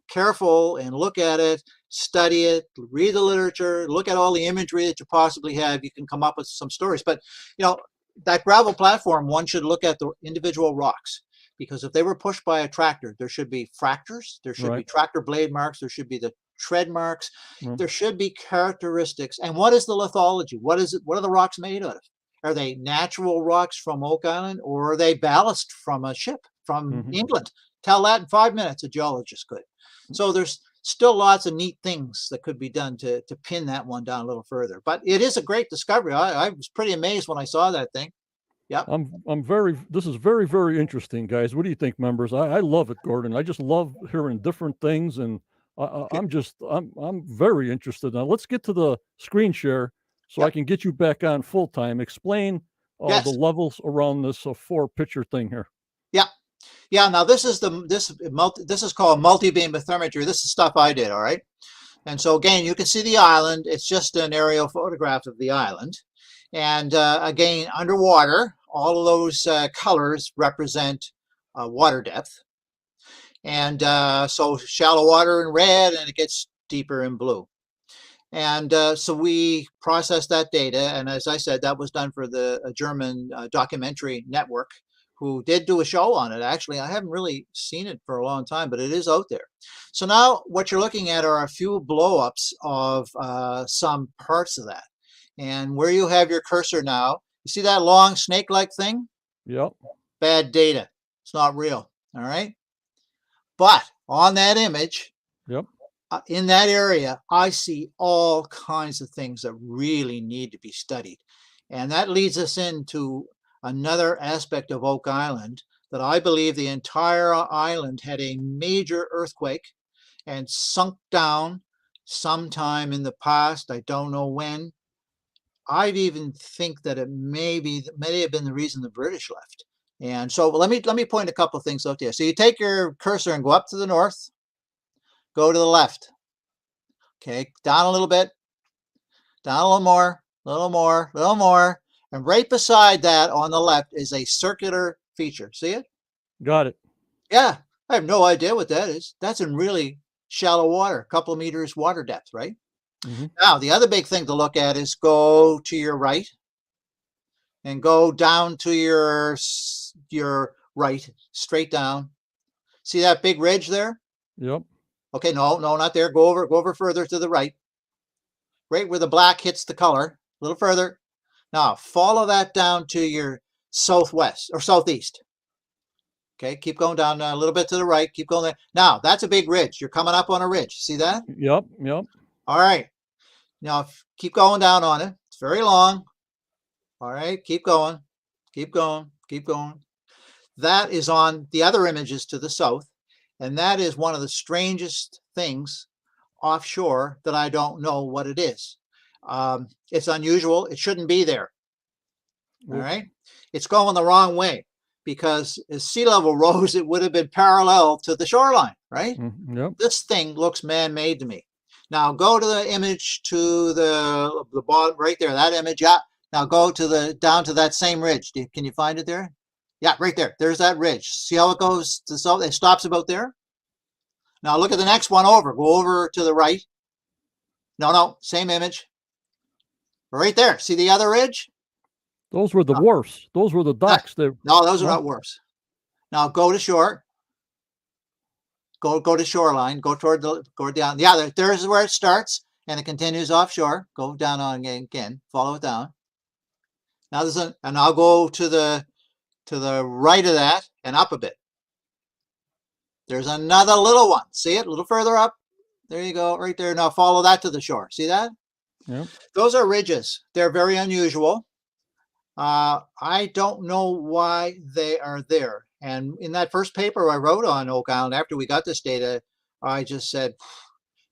[SPEAKER 2] careful and look at it, study it, read the literature, look at all the imagery that you possibly have, you can come up with some stories. But that gravel platform, one should look at the individual rocks. Because if they were pushed by a tractor, there should be fractures, there should be tractor blade marks, there should be the tread marks, there should be characteristics. And what is the lithology? What is it? What are the rocks made out of? Are they natural rocks from Oak Island, or are they ballast from a ship from England? Tell that in 5 minutes, a geologist could. So there's still lots of neat things that could be done to pin that one down a little further. But it is a great discovery. I was pretty amazed when I saw that thing. Yeah,
[SPEAKER 1] this is very, very interesting, guys. What do you think, members? I love it, Gordan. I just love hearing different things, and I'm very interested. Now let's get to the screen share so I can get you back on full time. Explain the
[SPEAKER 2] Yes.
[SPEAKER 1] levels around this 4-picture thing here.
[SPEAKER 2] Yeah. Yeah. Now this is this is called MultiBeam of Thermometer. This is stuff I did. All right. And so again, you can see the island. It's just an aerial photograph of the island. And again, underwater, all of those colors represent water depth. And so shallow water in red, and it gets deeper in blue. And so we processed that data. And as I said, that was done for the German documentary network, who did do a show on it. Actually, I haven't really seen it for a long time, but it is out there. So now what you're looking at are a few blow-ups of some parts of that. And where you have your cursor now, you see that long snake-like thing?
[SPEAKER 1] Yep.
[SPEAKER 2] Bad data. It's not real. All right. But on that image,
[SPEAKER 1] yep,
[SPEAKER 2] in that area, I see all kinds of things that really need to be studied. And that leads us into another aspect of Oak Island, that I believe the entire island had a major earthquake and sunk down sometime in the past. I don't know when. I'd even think that it may have been the reason the British left. And so let me point a couple of things out there. So you take your cursor and go up to the north, go to the left. Okay, down a little bit, down a little more, a little more, a little more. And right beside that on the left is a circular feature. See it?
[SPEAKER 1] Got it.
[SPEAKER 2] Yeah, I have no idea what that is. That's in really shallow water, a couple of meters water depth, right?
[SPEAKER 1] Mm-hmm.
[SPEAKER 2] Now, the other big thing to look at is go to your right and go down to your right, straight down. See that big ridge there?
[SPEAKER 1] Yep.
[SPEAKER 2] Okay, no, not there. Go over further to the right. Right where the black hits the color, a little further. Now, follow that down to your southwest or southeast. Okay, keep going down a little bit to the right. Keep going there. Now, that's a big ridge. You're coming up on a ridge. See that?
[SPEAKER 1] Yep.
[SPEAKER 2] All right. Now, keep going down on it. It's very long. All right, keep going. Keep going. Keep going. That is on the other images to the south. And that is one of the strangest things offshore that I don't know what it is. It's unusual. It shouldn't be there. All right. It's going the wrong way, because as sea level rose, it would have been parallel to the shoreline, right?
[SPEAKER 1] Yep.
[SPEAKER 2] This thing looks man-made to me. Now go to the image to the bottom right there, that image. Yeah. Now go to down to that same ridge. Can you find it there? Yeah, right there. There's that ridge. See how it goes to south? It stops about there. Now look at the next one over. Go over to the right. No, same image. Right there. See the other ridge?
[SPEAKER 1] Those were the wharfs. Those were the docks.
[SPEAKER 2] No, those are not wharfs. Now go to shore. Go to shoreline. Go down. Yeah, there's where it starts, and it continues offshore. Go down on again. Follow it down. Now and I'll go to the right of that and up a bit. There's another little one. See it? A little further up. There you go, right there. Now follow that to the shore. See that?
[SPEAKER 1] Yeah.
[SPEAKER 2] Those are ridges. They're very unusual. I don't know why they are there. And in that first paper I wrote on Oak Island, after we got this data, I just said,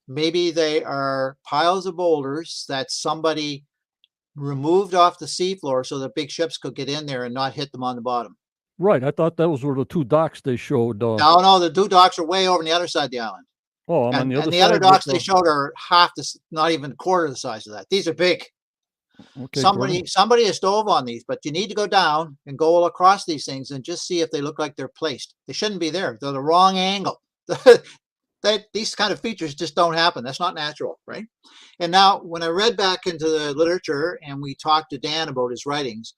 [SPEAKER 2] maybe they are piles of boulders that somebody removed off the seafloor so that big ships could get in there and not hit them on the bottom.
[SPEAKER 1] Right. I thought those were the two docks they showed.
[SPEAKER 2] No, the two docks are way over on the other side of the island.
[SPEAKER 1] Oh, I'm on the other side.
[SPEAKER 2] And the other docks they showed are not even a quarter of the size of that. These are big.
[SPEAKER 1] Okay,
[SPEAKER 2] somebody has dove on these, but you need to go down and go across these things and just see if they look like they're placed. They shouldn't be there. They're the wrong angle. These kind of features just don't happen. That's not natural, right? And now when I read back into the literature and we talked to Dan about his writings,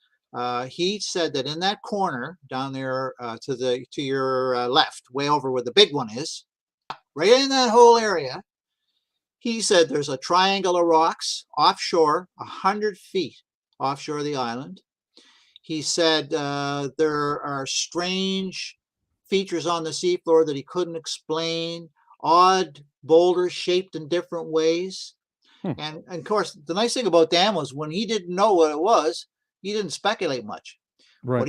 [SPEAKER 2] he said that in that corner down there to your left, way over where the big one is, right in that whole area, he said there's a triangle of rocks offshore, 100 feet offshore the island. He said there are strange features on the seafloor that he couldn't explain, odd boulders shaped in different ways. And of course, the nice thing about Dan was when he didn't know what it was, he didn't speculate much.
[SPEAKER 1] Right.
[SPEAKER 2] What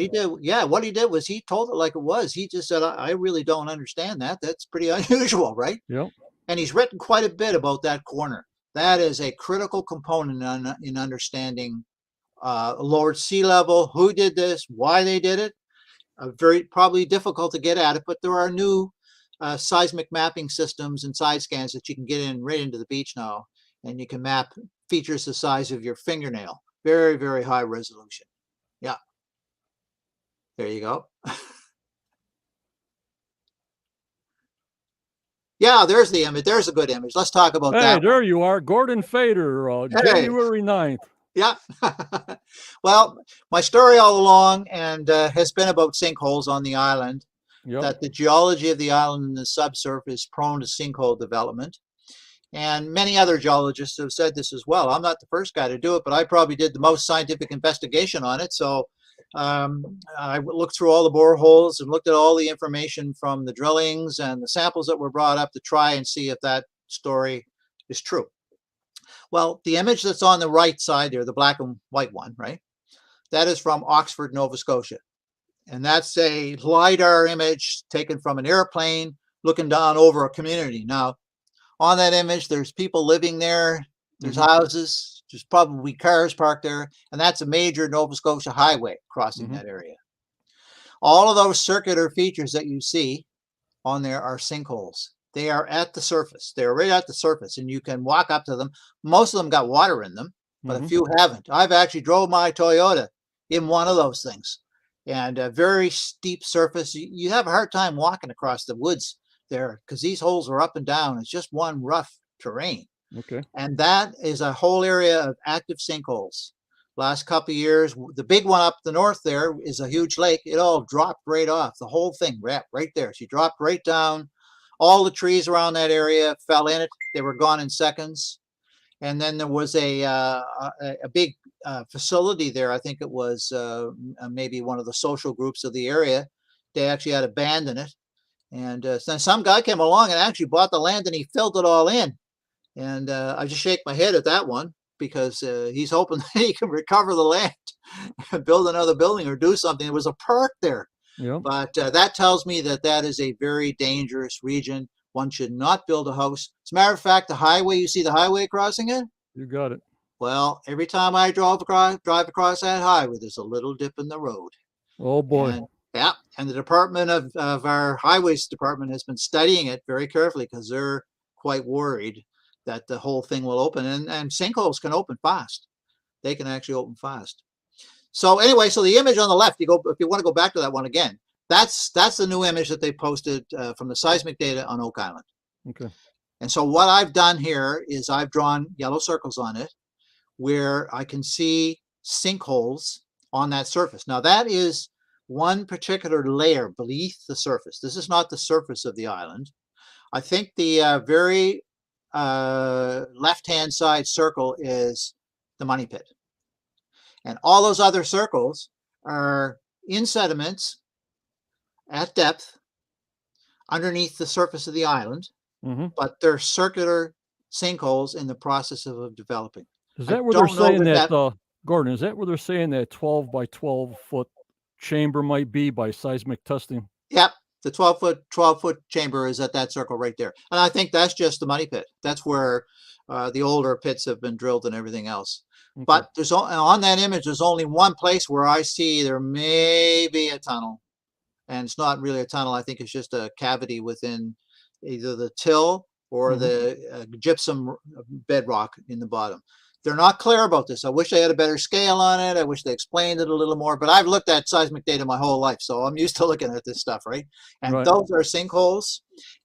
[SPEAKER 2] he did was he told it like it was. He just said, I really don't understand that. That's pretty unusual, right?
[SPEAKER 1] Yep.
[SPEAKER 2] And he's written quite a bit about that corner. That is a critical component in understanding lowered sea level, who did this, why they did it. Very probably difficult to get at it, but there are new seismic mapping systems and side scans that you can get in right into the beach now, and you can map features the size of your fingernail. Very, very high resolution. Yeah. There you go. Yeah, there's the image. There's a good image. Let's talk about that.
[SPEAKER 1] Hey, there you are, Gordan Fader, January 9th.
[SPEAKER 2] Yeah. Well, my story all along and has been about sinkholes on the island.
[SPEAKER 1] Yep.
[SPEAKER 2] That the geology of the island and the subsurface is prone to sinkhole development. And many other geologists have said this as well. I'm not the first guy to do it, but I probably did the most scientific investigation on it. So I looked through all the boreholes and looked at all the information from the drillings and the samples that were brought up to try and see if that story is true. Well, the image that's on the right side there, the black and white one, right? That is from Oxford, Nova Scotia. And that's a LiDAR image taken from an airplane looking down over a community. Now, on that image, there's people living there, there's houses, there's probably cars parked there, and that's a major Nova Scotia highway crossing that area. All of those circular features that you see on there are sinkholes. They are at the surface. They're right at the surface, and you can walk up to them. Most of them got water in them, but a few haven't. I've actually drove my Toyota in one of those things, and a very steep surface. You have a hard time walking across the woods there because these holes are up and down. It's just one rough terrain.
[SPEAKER 1] Okay.
[SPEAKER 2] And that is a whole area of active sinkholes. Last couple of years, the big one up the north there is a huge lake. It all dropped right off, the whole thing right there. She dropped right down. All the trees around that area fell in it. They were gone in seconds. And then there was a big facility there. I think it was maybe one of the social groups of the area. They actually had abandoned it. And then some guy came along and actually bought the land and he filled it all in. And I just shake my head at that one because he's hoping that he can recover the land and build another building or do something. There was a park there.
[SPEAKER 1] Yep.
[SPEAKER 2] But that tells me that that is a very dangerous region. One should not build a house. As a matter of fact, the highway, you see the highway crossing it?
[SPEAKER 1] You got it.
[SPEAKER 2] Well, every time I drive across that highway, there's a little dip in the road.
[SPEAKER 1] Oh, boy.
[SPEAKER 2] And, yeah, and the department of our highways department has been studying it very carefully because they're quite worried that the whole thing will open. And sinkholes can open fast. They can actually open fast. So anyway, so the image on the left, if you want to go back to that one again, that's the new image that they posted from the seismic data on Oak Island.
[SPEAKER 1] Okay.
[SPEAKER 2] And so what I've done here is I've drawn yellow circles on it where I can see sinkholes on that surface. Now that is one particular layer beneath the surface. This is not the surface of the island. I think the very left-hand side circle is the money pit. And all those other circles are in sediments at depth underneath the surface of the island, but they're circular sinkholes in the process of developing.
[SPEAKER 1] Is that where they're saying that, Gordon, is that where they're saying that 12 by 12 foot chamber might be by seismic testing?
[SPEAKER 2] Yep. The 12 foot chamber is at that circle right there. And I think that's just the money pit. That's where the older pits have been drilled and everything else. Okay. But there's on that image, there's only one place where I see there may be a tunnel. And it's not really a tunnel. I think it's just a cavity within either the till or the gypsum bedrock in the bottom. They're not clear about this. I wish they had a better scale on it. I wish they explained it a little more. But I've looked at seismic data my whole life, so I'm used to looking at this stuff, right? And those are sinkholes.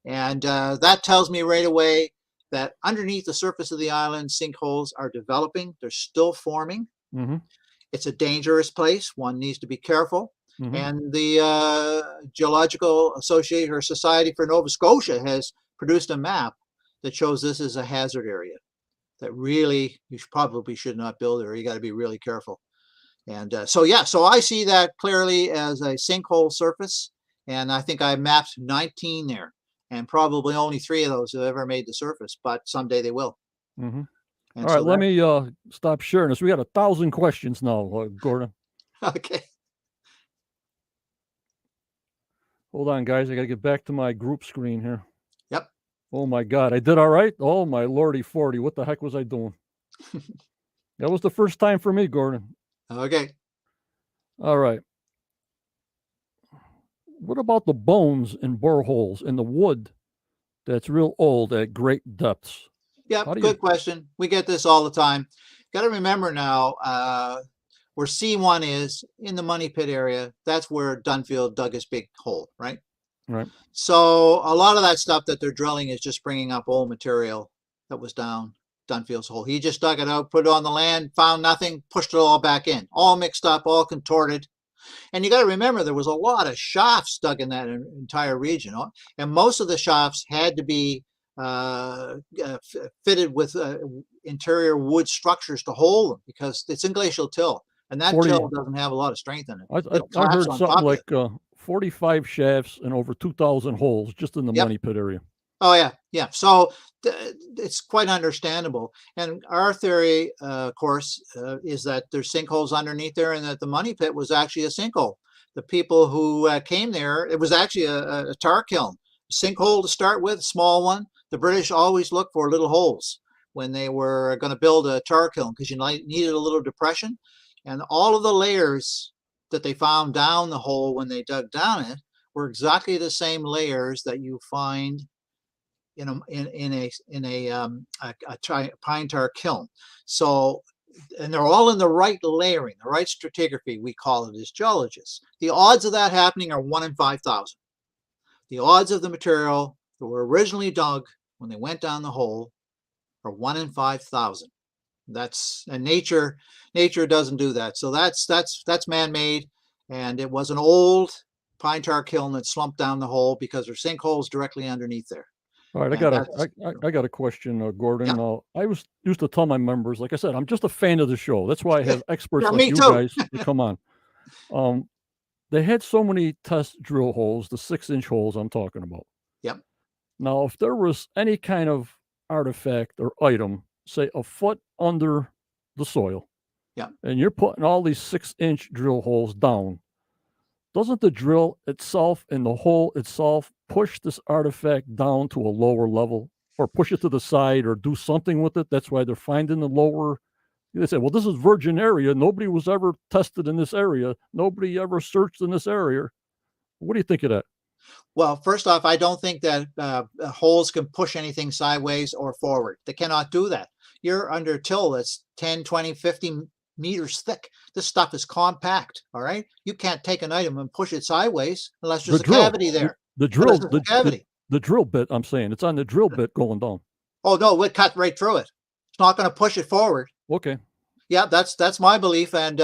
[SPEAKER 2] And that tells me right away that underneath the surface of the island, sinkholes are developing. They're still forming. It's a dangerous place. One needs to be careful. And the Geological Association or Society for Nova Scotia has produced a map that shows this as a hazard area that really you probably should not build there. You got to be really careful. And so I see that clearly as a sinkhole surface. And I think I mapped 19 there. And probably only 3 of those have ever made the surface, but someday they will.
[SPEAKER 1] All right, let me stop sharing this. We got 1,000 questions now, Gordon.
[SPEAKER 2] Okay.
[SPEAKER 1] Hold on, guys. I got to get back to my group screen here.
[SPEAKER 2] Yep.
[SPEAKER 1] Oh my God, I did all right. Oh my lordy 40, what the heck was I doing? That was the first time for me, Gordon.
[SPEAKER 2] Okay.
[SPEAKER 1] All right. What about the bones in boreholes and the wood that's real old at great depths? How
[SPEAKER 2] Yep,
[SPEAKER 1] do you?
[SPEAKER 2] good question. We get this all the time. Got to remember now, where C1 is in the Money Pit area, that's where Dunfield dug his big hole, right?
[SPEAKER 1] Right.
[SPEAKER 2] So a lot of that stuff that they're drilling is just bringing up old material that was down Dunfield's hole. He just dug it out, put it on the land, found nothing, pushed it all back in, all mixed up, all contorted. And you got to remember there was a lot of shafts dug in that entire region, and most of the shafts had to be fitted with interior wood structures to hold them because it's in glacial till, and that
[SPEAKER 1] 40.
[SPEAKER 2] till doesn't have a lot of strength in it.
[SPEAKER 1] I,
[SPEAKER 2] It'll
[SPEAKER 1] I, I
[SPEAKER 2] collapse
[SPEAKER 1] heard
[SPEAKER 2] on
[SPEAKER 1] something
[SPEAKER 2] top of
[SPEAKER 1] like
[SPEAKER 2] it.
[SPEAKER 1] 45 shafts and over 2,000 holes just in the
[SPEAKER 2] Yep.
[SPEAKER 1] Money Pit area.
[SPEAKER 2] Oh yeah, yeah. So it's quite understandable. And our theory, of course, is that there's sinkholes underneath there, and that the Money Pit was actually a sinkhole. The people who came there, it was actually a tar kiln, sinkhole to start with, small one. The British always looked for little holes when they were going to build a tar kiln because you needed a little depression, and all of the layers that they found down the hole when they dug down it were exactly the same layers that you find in a pine tar kiln. So, and they're all in the right layering, the right stratigraphy, we call it as geologists. The odds of that happening are 1 in 5,000. The odds of the material that were originally dug when they went down the hole are 1 in 5,000. And nature doesn't do that. So that's man-made, and it was an old pine tar kiln that slumped down the hole because there's sinkholes directly underneath there.
[SPEAKER 1] All right,
[SPEAKER 2] And that's
[SPEAKER 1] I got a question,
[SPEAKER 2] yeah.
[SPEAKER 1] Gordon. I was used to tell my members, like I said, I'm just a fan of the show. That's why I have experts
[SPEAKER 2] Yeah,
[SPEAKER 1] like
[SPEAKER 2] me
[SPEAKER 1] you
[SPEAKER 2] too.
[SPEAKER 1] guys to come on. Um, they had so many test drill holes, the 6-inch holes I'm talking about.
[SPEAKER 2] Yep.
[SPEAKER 1] Now, if there was any kind of artifact or item, say a foot under the soil,
[SPEAKER 2] Yep.
[SPEAKER 1] and you're putting all these 6-inch drill holes down, doesn't the drill itself and the hole itself push this artifact down to a lower level or push it to the side or do something with it? That's why they're finding the lower. They say, well, this is virgin area. Nobody was ever tested in this area. Nobody ever searched in this area. What do you think of that?
[SPEAKER 2] Well, first off, I don't think that holes can push anything sideways or forward. They cannot do that. You're under till that's 10, 20, 50 meters thick. This stuff is compact, all right? You can't take an item and push it sideways unless
[SPEAKER 1] The
[SPEAKER 2] there's a
[SPEAKER 1] drill,
[SPEAKER 2] cavity there.
[SPEAKER 1] the
[SPEAKER 2] Unless
[SPEAKER 1] drill,
[SPEAKER 2] there's a cavity.
[SPEAKER 1] the drill bit. I'm saying it's on the drill bit going down.
[SPEAKER 2] Oh, no, we'll cut right through it. It's not going to push it forward.
[SPEAKER 1] Okay.
[SPEAKER 2] Yeah, that's my belief. And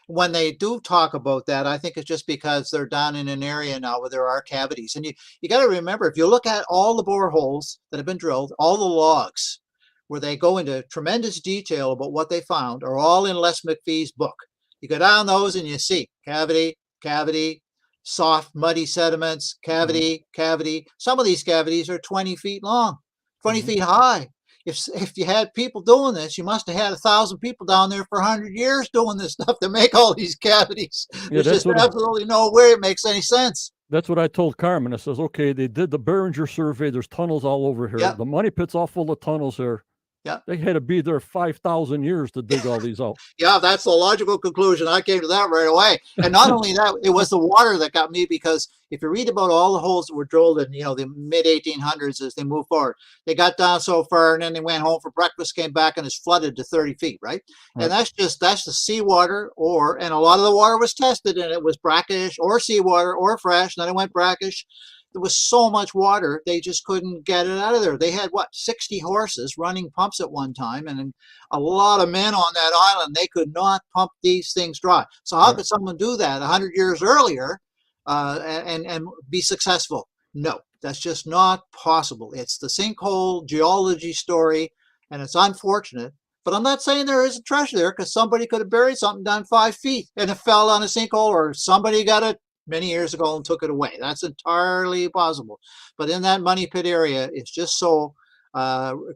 [SPEAKER 2] when they do talk about that, I think it's just because they're down in an area now where there are cavities. And you got to remember, if you look at all the boreholes that have been drilled, all the logs where they go into tremendous detail about what they found are all in Les McPhee's book. You go down those and you see cavity, cavity, soft, muddy sediments, cavity, cavity. Some of these cavities are 20 feet long, 20 feet high. If you had people doing this, you must have had 1,000 people down there for 100 years doing this stuff to make all these cavities.
[SPEAKER 1] Yeah,
[SPEAKER 2] There's just absolutely no way it makes any sense.
[SPEAKER 1] That's what I told Carmen. I says, okay, they did the Behringer survey. There's tunnels all over here.
[SPEAKER 2] Yep.
[SPEAKER 1] The Money Pit's all full of tunnels here.
[SPEAKER 2] Yeah.
[SPEAKER 1] They had to be there 5,000 years to dig all these out.
[SPEAKER 2] Yeah, that's the logical conclusion. I came to that right away. And not only that, it was the water that got me, because if you read about all the holes that were drilled in, the mid 1800s as they moved forward, they got down so far and then they went home for breakfast, came back, and it's flooded to 30 feet, right? And that's the seawater, and a lot of the water was tested and it was brackish or seawater or fresh. And then it went brackish. There was so much water, they just couldn't get it out of there. They had 60 horses running pumps at one time, and a lot of men on that island. They could not pump these things dry. So how could someone do that 100 years earlier and be successful? No, that's just not possible. It's the sinkhole geology story, and it's unfortunate. But I'm not saying there isn't treasure there, because somebody could have buried something down 5 feet and it fell on a sinkhole, or somebody got it many years ago and took it away. That's entirely possible. But in that Money Pit area, it's just so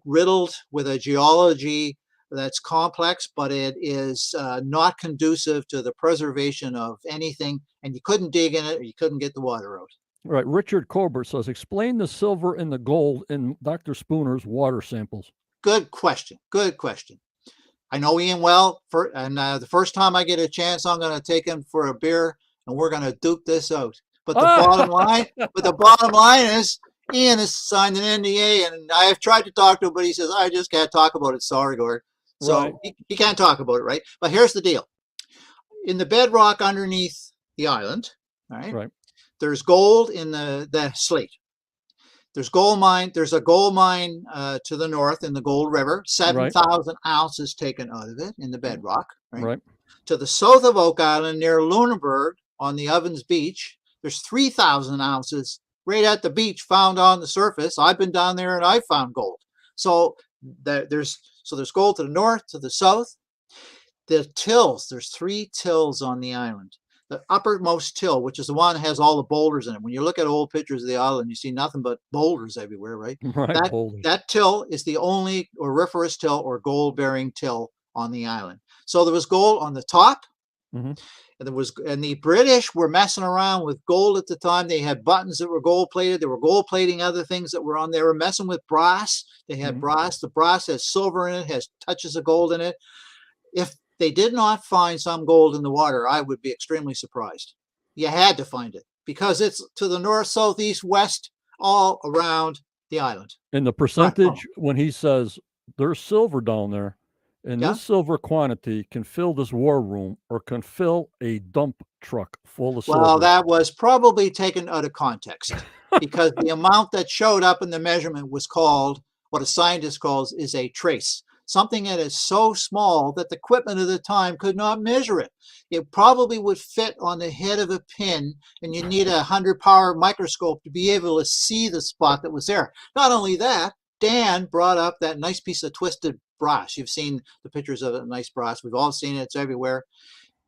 [SPEAKER 2] riddled with a geology that's complex, but it is not conducive to the preservation of anything. And you couldn't dig in it, or you couldn't get the water out.
[SPEAKER 1] Right. Richard Colbert says, explain the silver and the gold in Dr. Spooner's water samples.
[SPEAKER 2] Good question. Good question. I know Ian well, and the first time I get a chance, I'm going to take him for a beer, and we're going to duke this out. But the bottom line is, Ian has signed an NDA, and I have tried to talk to him, but he says, I just can't talk about it. Sorry, Gord. So
[SPEAKER 1] Right.
[SPEAKER 2] he can't talk about it, right? But here's the deal. In the bedrock underneath the island,
[SPEAKER 1] Right.
[SPEAKER 2] there's gold in the slate. There's a gold mine to the north in the Gold River, 7,000 ounces taken out of it in the bedrock.
[SPEAKER 1] Right.
[SPEAKER 2] To the south of Oak Island, near Lunenburg on the Ovens Beach, there's 3,000 ounces right at the beach found on the surface. I've been down there and I found gold. So there's gold to the north, to the south. The tills, there's 3 tills on the island. The uppermost till, which is the one that has all the boulders in it. When you look at old pictures of the island, you see nothing but boulders everywhere, right?
[SPEAKER 1] Right.
[SPEAKER 2] That till is the only auriferous till or gold-bearing till on the island. So there was gold on the top, and the British were messing around with gold at the time. They had buttons that were gold-plated. They were gold-plating other things that were on there. They were messing with brass. They had brass. The brass has silver in it, has touches of gold in it. If they did not find some gold in the water, I would be extremely surprised. You had to find it because it's to the north, south, east, west, all around the island.
[SPEAKER 1] And the percentage, when he says there's silver down there, and this silver quantity can fill this war room or can fill a dump truck full of silver.
[SPEAKER 2] Well, that was probably taken out of context because the amount that showed up in the measurement was called, what a scientist calls, is a trace. Something that is so small that the equipment of the time could not measure it. It probably would fit on the head of a pin, and you need a 100-power microscope to be able to see the spot that was there. Not only that, Dan brought up that nice piece of twisted brass. You've seen the pictures of it, nice brass. We've all seen it. It's everywhere.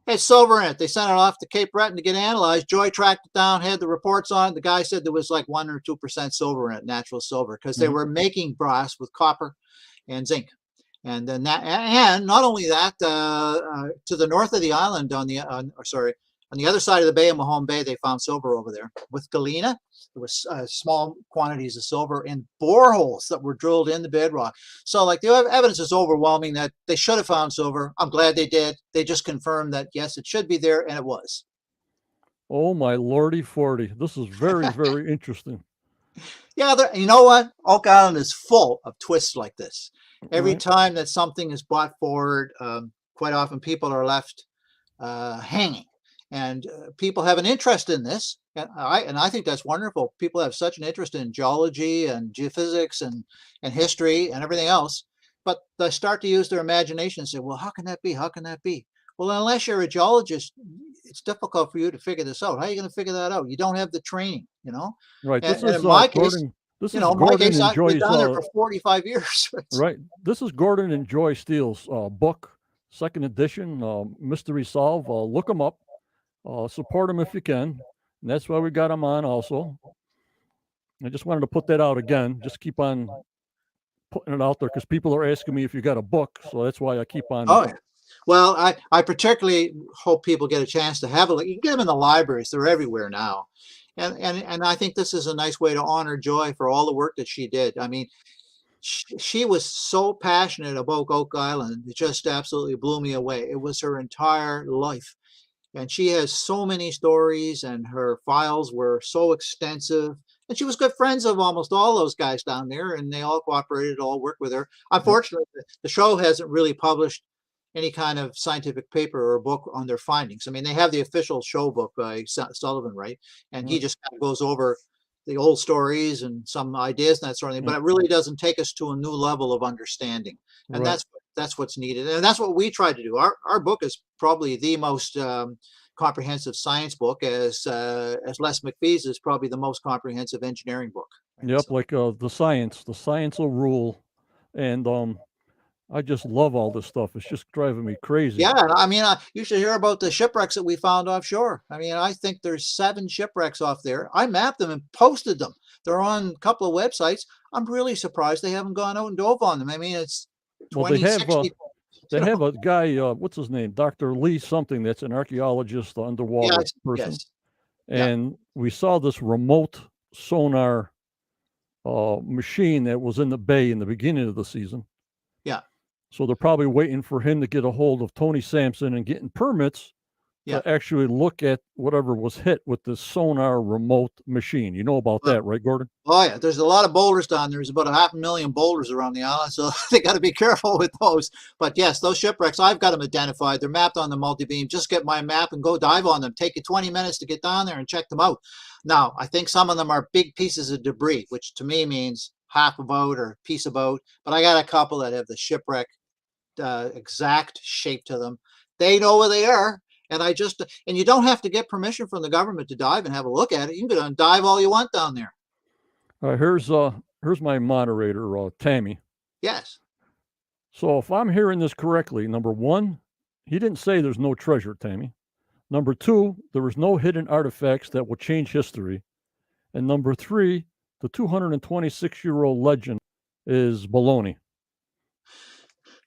[SPEAKER 2] It had silver in it. They sent it off to Cape Breton to get analyzed. Joy tracked it down, had the reports on it. The guy said there was like 1 or 2% silver in it, natural silver, because they were making brass with copper and zinc. And then and not only that, to the north of the island, on the other side of the bay of Mahone Bay, they found silver over there. With Galena, there was small quantities of silver in boreholes that were drilled in the bedrock. So, like, the evidence is overwhelming that they should have found silver. I'm glad they did. They just confirmed that yes, it should be there, and it was.
[SPEAKER 1] Oh my lordy 40! This is very, very interesting.
[SPEAKER 2] Yeah, you know what? Oak Island is full of twists like this. Every time that something is brought forward, quite often people are left hanging, and people have an interest in this. And I think that's wonderful. People have such an interest in geology and geophysics and history and everything else, but they start to use their imagination and say, well, how can that be? How can that be? Well, unless you're a geologist, it's difficult for you to figure this out. How are you going to figure that out? You don't have the training, you know?
[SPEAKER 1] Right.
[SPEAKER 2] And in my case,
[SPEAKER 1] this
[SPEAKER 2] you
[SPEAKER 1] is
[SPEAKER 2] know, in my
[SPEAKER 1] Gordan
[SPEAKER 2] case,
[SPEAKER 1] and
[SPEAKER 2] I've been
[SPEAKER 1] Joy's,
[SPEAKER 2] down there for 45 years.
[SPEAKER 1] right. This is Gordan and Joy Steele's book, second edition, Mystery Solve. Look them up. Support them if you can. And that's why we got them on also. I just wanted to put that out again. Just keep on putting it out there because people are asking me if you got a book. So that's why I keep on.
[SPEAKER 2] Oh, yeah. Well, I particularly hope people get a chance to have a look. You can get them in the libraries. They're everywhere now. And I think this is a nice way to honor Joy for all the work that she did. I mean, she was so passionate about Oak Island. It just absolutely blew me away. It was her entire life. And she has so many stories, and her files were so extensive. And she was good friends of almost all those guys down there, and they all cooperated, all worked with her. Unfortunately, the show hasn't really published any kind of scientific paper or book on their findings. I mean, they have the official show book by Sullivan, right? And he just kind of goes over the old stories and some ideas and that sort of thing, but it really doesn't take us to a new level of understanding. And that's what's needed. And that's what we try to do. Our book is probably the most comprehensive science book, as Les McPhee's is probably the most comprehensive engineering book.
[SPEAKER 1] Right? Yep, so, like the science will rule. And I just love all this stuff. It's just driving me crazy.
[SPEAKER 2] Yeah, I mean, you should hear about the shipwrecks that we found offshore. I mean, I think there's 7 shipwrecks off there. I mapped them and posted them. They're on a couple of websites. I'm really surprised they haven't gone out and dove on them. I mean, it's 2060.
[SPEAKER 1] They have a guy, what's his name? Dr. Lee something, that's an archaeologist, underwater person.
[SPEAKER 2] Yes.
[SPEAKER 1] and we saw this remote sonar machine that was in the bay in the beginning of the season.
[SPEAKER 2] Yeah.
[SPEAKER 1] So they're probably waiting for him to get a hold of Tony Sampson and getting permits to actually look at whatever was hit with the sonar remote machine. You know about that, right, Gordon?
[SPEAKER 2] Oh yeah, there's a lot of boulders down there. There's about 500,000 boulders around the island, so they got to be careful with those. But yes, those shipwrecks, I've got them identified. They're mapped on the MultiBeam. Just get my map and go dive on them. Take you 20 minutes to get down there and check them out. Now, I think some of them are big pieces of debris, which to me means half a boat or a piece of boat. But I got a couple that have the shipwreck exact shape to them. They know where they are. And and you don't have to get permission from the government to dive and have a look at it. You can go and dive all you want down there.
[SPEAKER 1] Here's my moderator, Tammy.
[SPEAKER 2] Yes.
[SPEAKER 1] So if I'm hearing this correctly, number one, he didn't say there's no treasure, Tammy. Number two, there was no hidden artifacts that will change history. And number three, the 226-year-old legend is baloney.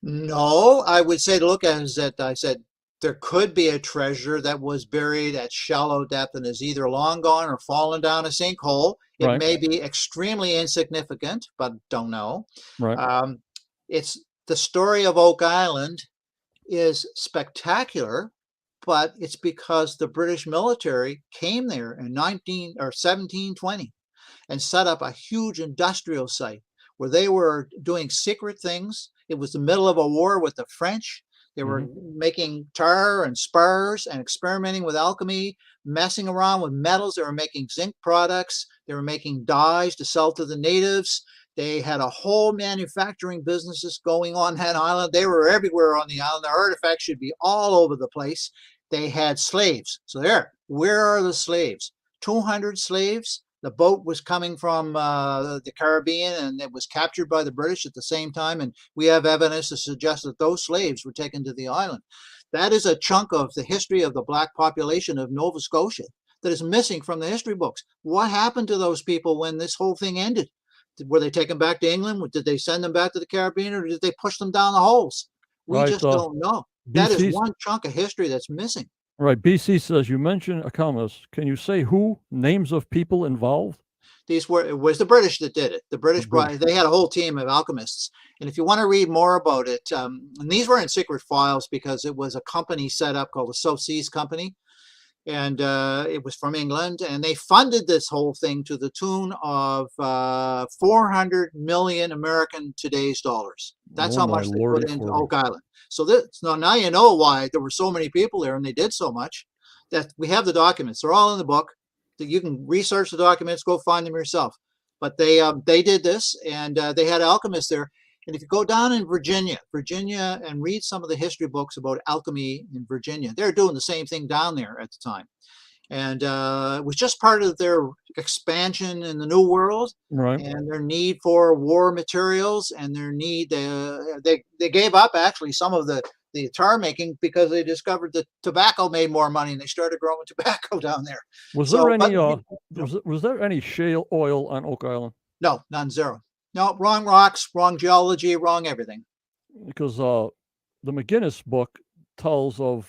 [SPEAKER 2] No, I would say to look at it is that I said there could be a treasure that was buried at shallow depth and is either long gone or fallen down a sinkhole. It may be extremely insignificant, but don't know.
[SPEAKER 1] Right.
[SPEAKER 2] It's the story of Oak Island is spectacular, but it's because the British military came there in 1720 and set up a huge industrial site where they were doing secret things. It was the middle of a war with the French. They were making tar and spars and experimenting with alchemy, messing around with metals. They were making zinc products. They were making dyes to sell to the natives. They had a whole manufacturing businesses going on that island. They were everywhere on the island. The artifacts should be all over the place. They had slaves. So where are the slaves? 200 slaves. The boat was coming from the Caribbean, and it was captured by the British at the same time. And we have evidence to suggest that those slaves were taken to the island. That is a chunk of the history of the Black population of Nova Scotia that is missing from the history books. What happened to those people when this whole thing ended? Were they taken back to England? Did they send them back to the Caribbean, or did they push them down the holes? We just don't know. That is one chunk of history that's missing.
[SPEAKER 1] Right. BC says, you mentioned economists. Can you say who, names of people involved?
[SPEAKER 2] It was the British that did it. The British, they had a whole team of alchemists. And if you want to read more about it, and these were in secret files because it was a company set up called the South Seas Company. And it was from England. And they funded this whole thing to the tune of 400 million American today's dollars. That's how much they put into Oak Island. So now you know why there were so many people there and they did so much. That we have the documents. They're all in the book. That you can research the documents, go find them yourself. But they did this, and they had alchemists there. And if you go down in Virginia, and read some of the history books about alchemy in Virginia, they're doing the same thing down there at the time. And it was just part of their expansion in the New World, and their need for war materials, and their need. They gave up actually some of the tar making because they discovered that tobacco made more money, and they started growing tobacco down there.
[SPEAKER 1] Was there any shale oil on Oak Island?
[SPEAKER 2] No, none, zero. No, wrong rocks, wrong geology, wrong everything.
[SPEAKER 1] Because the McGinnis book tells of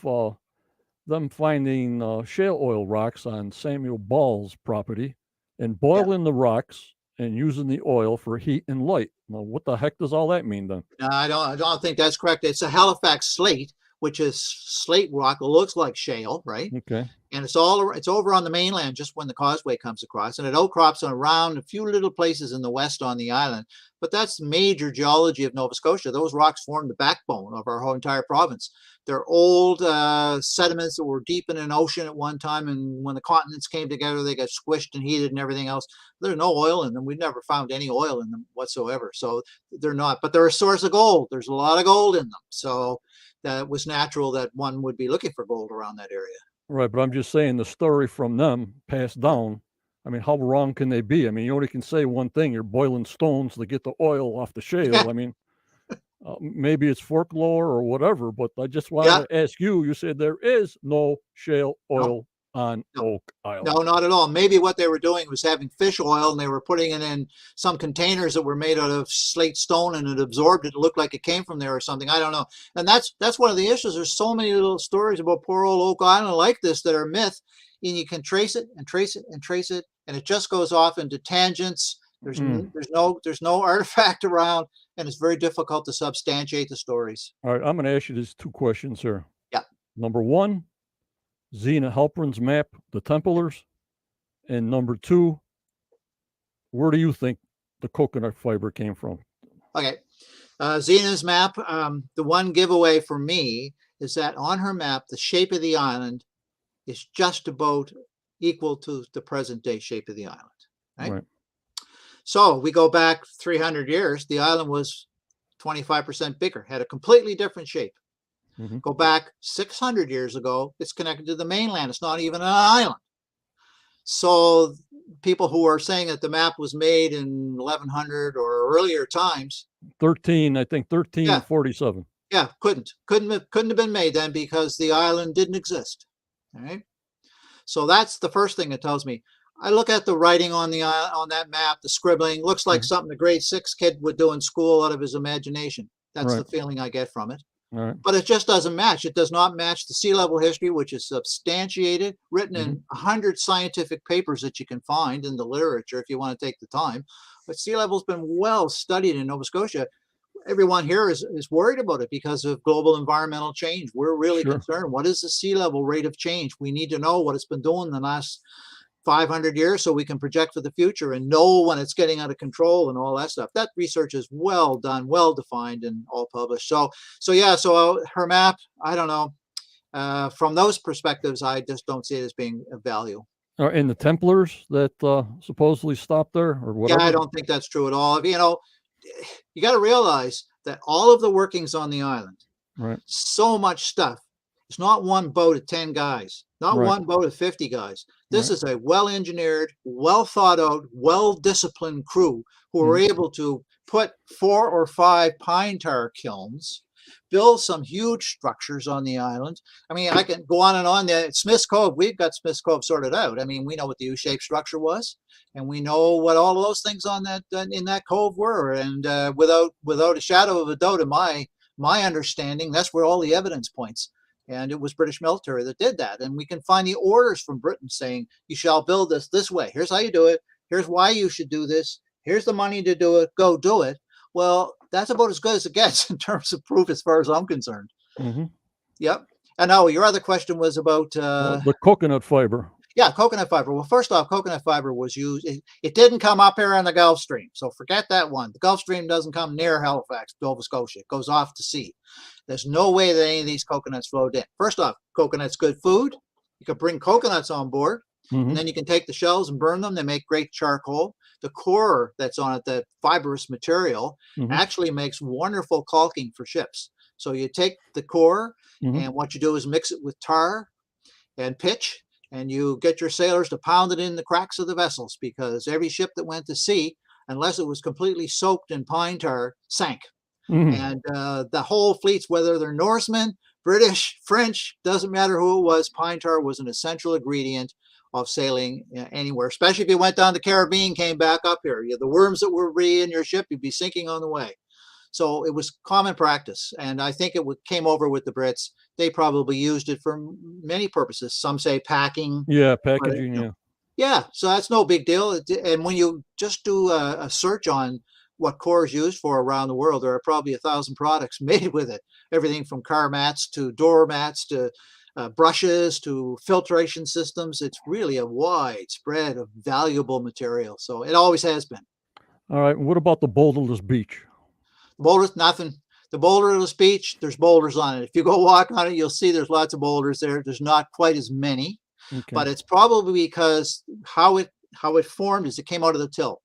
[SPEAKER 1] them finding shale oil rocks on Samuel Ball's property and boiling the rocks and using the oil for heat and light. Well, what the heck does all that mean then?
[SPEAKER 2] No, I don't think that's correct. It's a Halifax slate, which is slate rock. It looks like shale, right?
[SPEAKER 1] Okay.
[SPEAKER 2] And it's over on the mainland just when the causeway comes across, and it outcrops around a few little places in the west on the island. But that's major geology of Nova Scotia. Those rocks form the backbone of our whole entire province. They're old sediments that were deep in an ocean at one time, and when the continents came together, they got squished and heated and everything else. There's no oil in them. We've never found any oil in them whatsoever. So they're not, but they're a source of gold. There's a lot of gold in them. So that was natural that one would be looking for gold around that area.
[SPEAKER 1] Right, but I'm just saying the story from them passed down. I mean, how wrong can they be? I mean, you only can say one thing. You're boiling stones to get the oil off the shale. I mean, maybe it's folklore or whatever, but I just wanted to ask you. You said there is no shale oil on
[SPEAKER 2] No.
[SPEAKER 1] Oak Island.
[SPEAKER 2] No, not at all. Maybe what they were doing was having fish oil, and they were putting it in some containers that were made out of slate stone, and it absorbed it. It looked like it came from there or something. I don't know. And that's one of the issues. There's so many little stories about poor old Oak Island like this that are myth, and you can trace it and trace it and trace it, and it just goes off into tangents. There's no artifact around, and it's very difficult to substantiate the stories.
[SPEAKER 1] All right, I'm going to ask you these two questions here.
[SPEAKER 2] Yeah.
[SPEAKER 1] Number one, Zena Halpern's map, the Templars, and number two, where do you think the coconut fiber came from?
[SPEAKER 2] Okay. Zena's map, the one giveaway for me is that on her map, the shape of the island is just about equal to the present day shape of the island. Right? So we go back 300 years, the island was 25% bigger, had a completely different shape. Go back 600 years ago, it's connected to the mainland. It's not even an island. So people who are saying that the map was made in 1100 or earlier times.
[SPEAKER 1] 1347.
[SPEAKER 2] Yeah, couldn't have been made then because the island didn't exist. All right. So that's the first thing it tells me. I look at the writing on that map, the scribbling, looks like something a grade 6 kid would do in school out of his imagination. That's the feeling I get from it. But it just doesn't match. It does not match the sea level history, which is substantiated, written in 100 scientific papers that you can find in the literature if you want to take the time. But sea level's been well studied in Nova Scotia. Everyone here is worried about it because of global environmental change. We're really concerned. What is the sea level rate of change? We need to know what it's been doing in the last 500 years so we can project for the future and know when it's getting out of control and all that stuff. That research is well done, well defined, and all published. So her map, I don't know. From those perspectives, I just don't see it as being of value.
[SPEAKER 1] And the Templars that supposedly stopped there or whatever?
[SPEAKER 2] Yeah, I don't think that's true at all. You know, you got to realize that all of the workings on the island, so much stuff. It's not one boat of 10 guys, not one boat of 50 guys. This is a well-engineered, well-thought-out, well-disciplined crew who are able to put 4 or 5 pine tar kilns, build some huge structures on the island. I mean, I can go on and on. Smith's Cove, we've got Smith's Cove sorted out. I mean, we know what the U-shaped structure was, and we know what all of those things on that in that cove were. And without a shadow of a doubt, in my understanding, that's where all the evidence points. And it was British military that did that. And we can find the orders from Britain saying, you shall build this way. Here's how you do it. Here's why you should do this. Here's the money to do it. Go do it. Well, that's about as good as it gets in terms of proof as far as I'm concerned. Yep. And now your other question was about...
[SPEAKER 1] the coconut fiber.
[SPEAKER 2] Yeah, coconut fiber. Well, first off, coconut fiber was used. It didn't come up here on the Gulf Stream. So forget that one. The Gulf Stream doesn't come near Halifax, Nova Scotia. It goes off to sea. There's no way that any of these coconuts flowed in. First off, coconut's good food. You can bring coconuts on board, and then you can take the shells and burn them. They make great charcoal. The core that's on it, the fibrous material, actually makes wonderful caulking for ships. So you take the core, and what you do is mix it with tar and pitch, and you get your sailors to pound it in the cracks of the vessels, because every ship that went to sea, unless it was completely soaked in pine tar, sank. And the whole fleets, whether they're Norsemen, British, French, doesn't matter who it was, pine tar was an essential ingredient of sailing anywhere, especially if you went down the Caribbean, came back up here. The worms that were in your ship, you'd be sinking on the way. So it was common practice. And I think it came over with the Brits. They probably used it for many purposes. Some say packing.
[SPEAKER 1] Yeah, packaging,
[SPEAKER 2] Yeah, so that's no big deal. And when you just do a search on what core is used for around the world, there are probably 1,000 products made with it. Everything from car mats to door mats to brushes to filtration systems. It's really a wide spread of valuable material. So it always has been.
[SPEAKER 1] All right. What about the boulderless beach?
[SPEAKER 2] Boulders, nothing. The boulderless beach, there's boulders on it. If you go walk on it, you'll see there's lots of boulders there. There's not quite as many, but it's probably because how it formed is it came out of the till.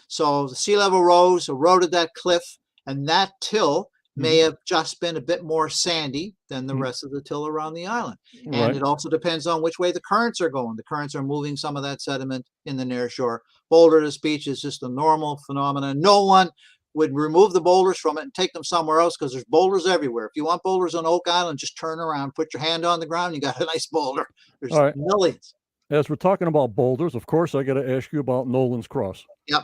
[SPEAKER 2] So the sea level rose, eroded that cliff, and that till may have just been a bit more sandy than the rest of the till around the island. And it also depends on which way the currents are going. The currents are moving some of that sediment in the near shore. Boulderless beach is just a normal phenomenon. No one would remove the boulders from it and take them somewhere else because there's boulders everywhere. If you want boulders on Oak Island, just turn around, put your hand on the ground, you got a nice boulder. There's millions.
[SPEAKER 1] As we're talking about boulders, of course, I got to ask you about Nolan's Cross.
[SPEAKER 2] Yep.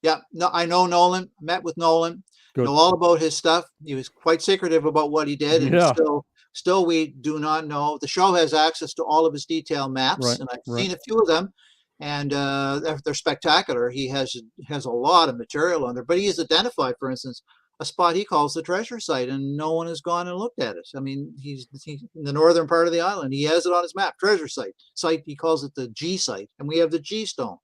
[SPEAKER 2] Yep. No, I know Nolan, met with Nolan,
[SPEAKER 1] Good.
[SPEAKER 2] know all about his stuff. He was quite secretive about what he did. And still we do not know. The show has access to all of his detailed maps, and I've seen a few of them, and they're spectacular. He has a lot of material on there, but he has identified, for instance, a spot he calls the treasure site, and no one has gone and looked at it. I mean, he's in the northern part of the island. He has it on his map, treasure site. He calls it the G site, and we have the G stone.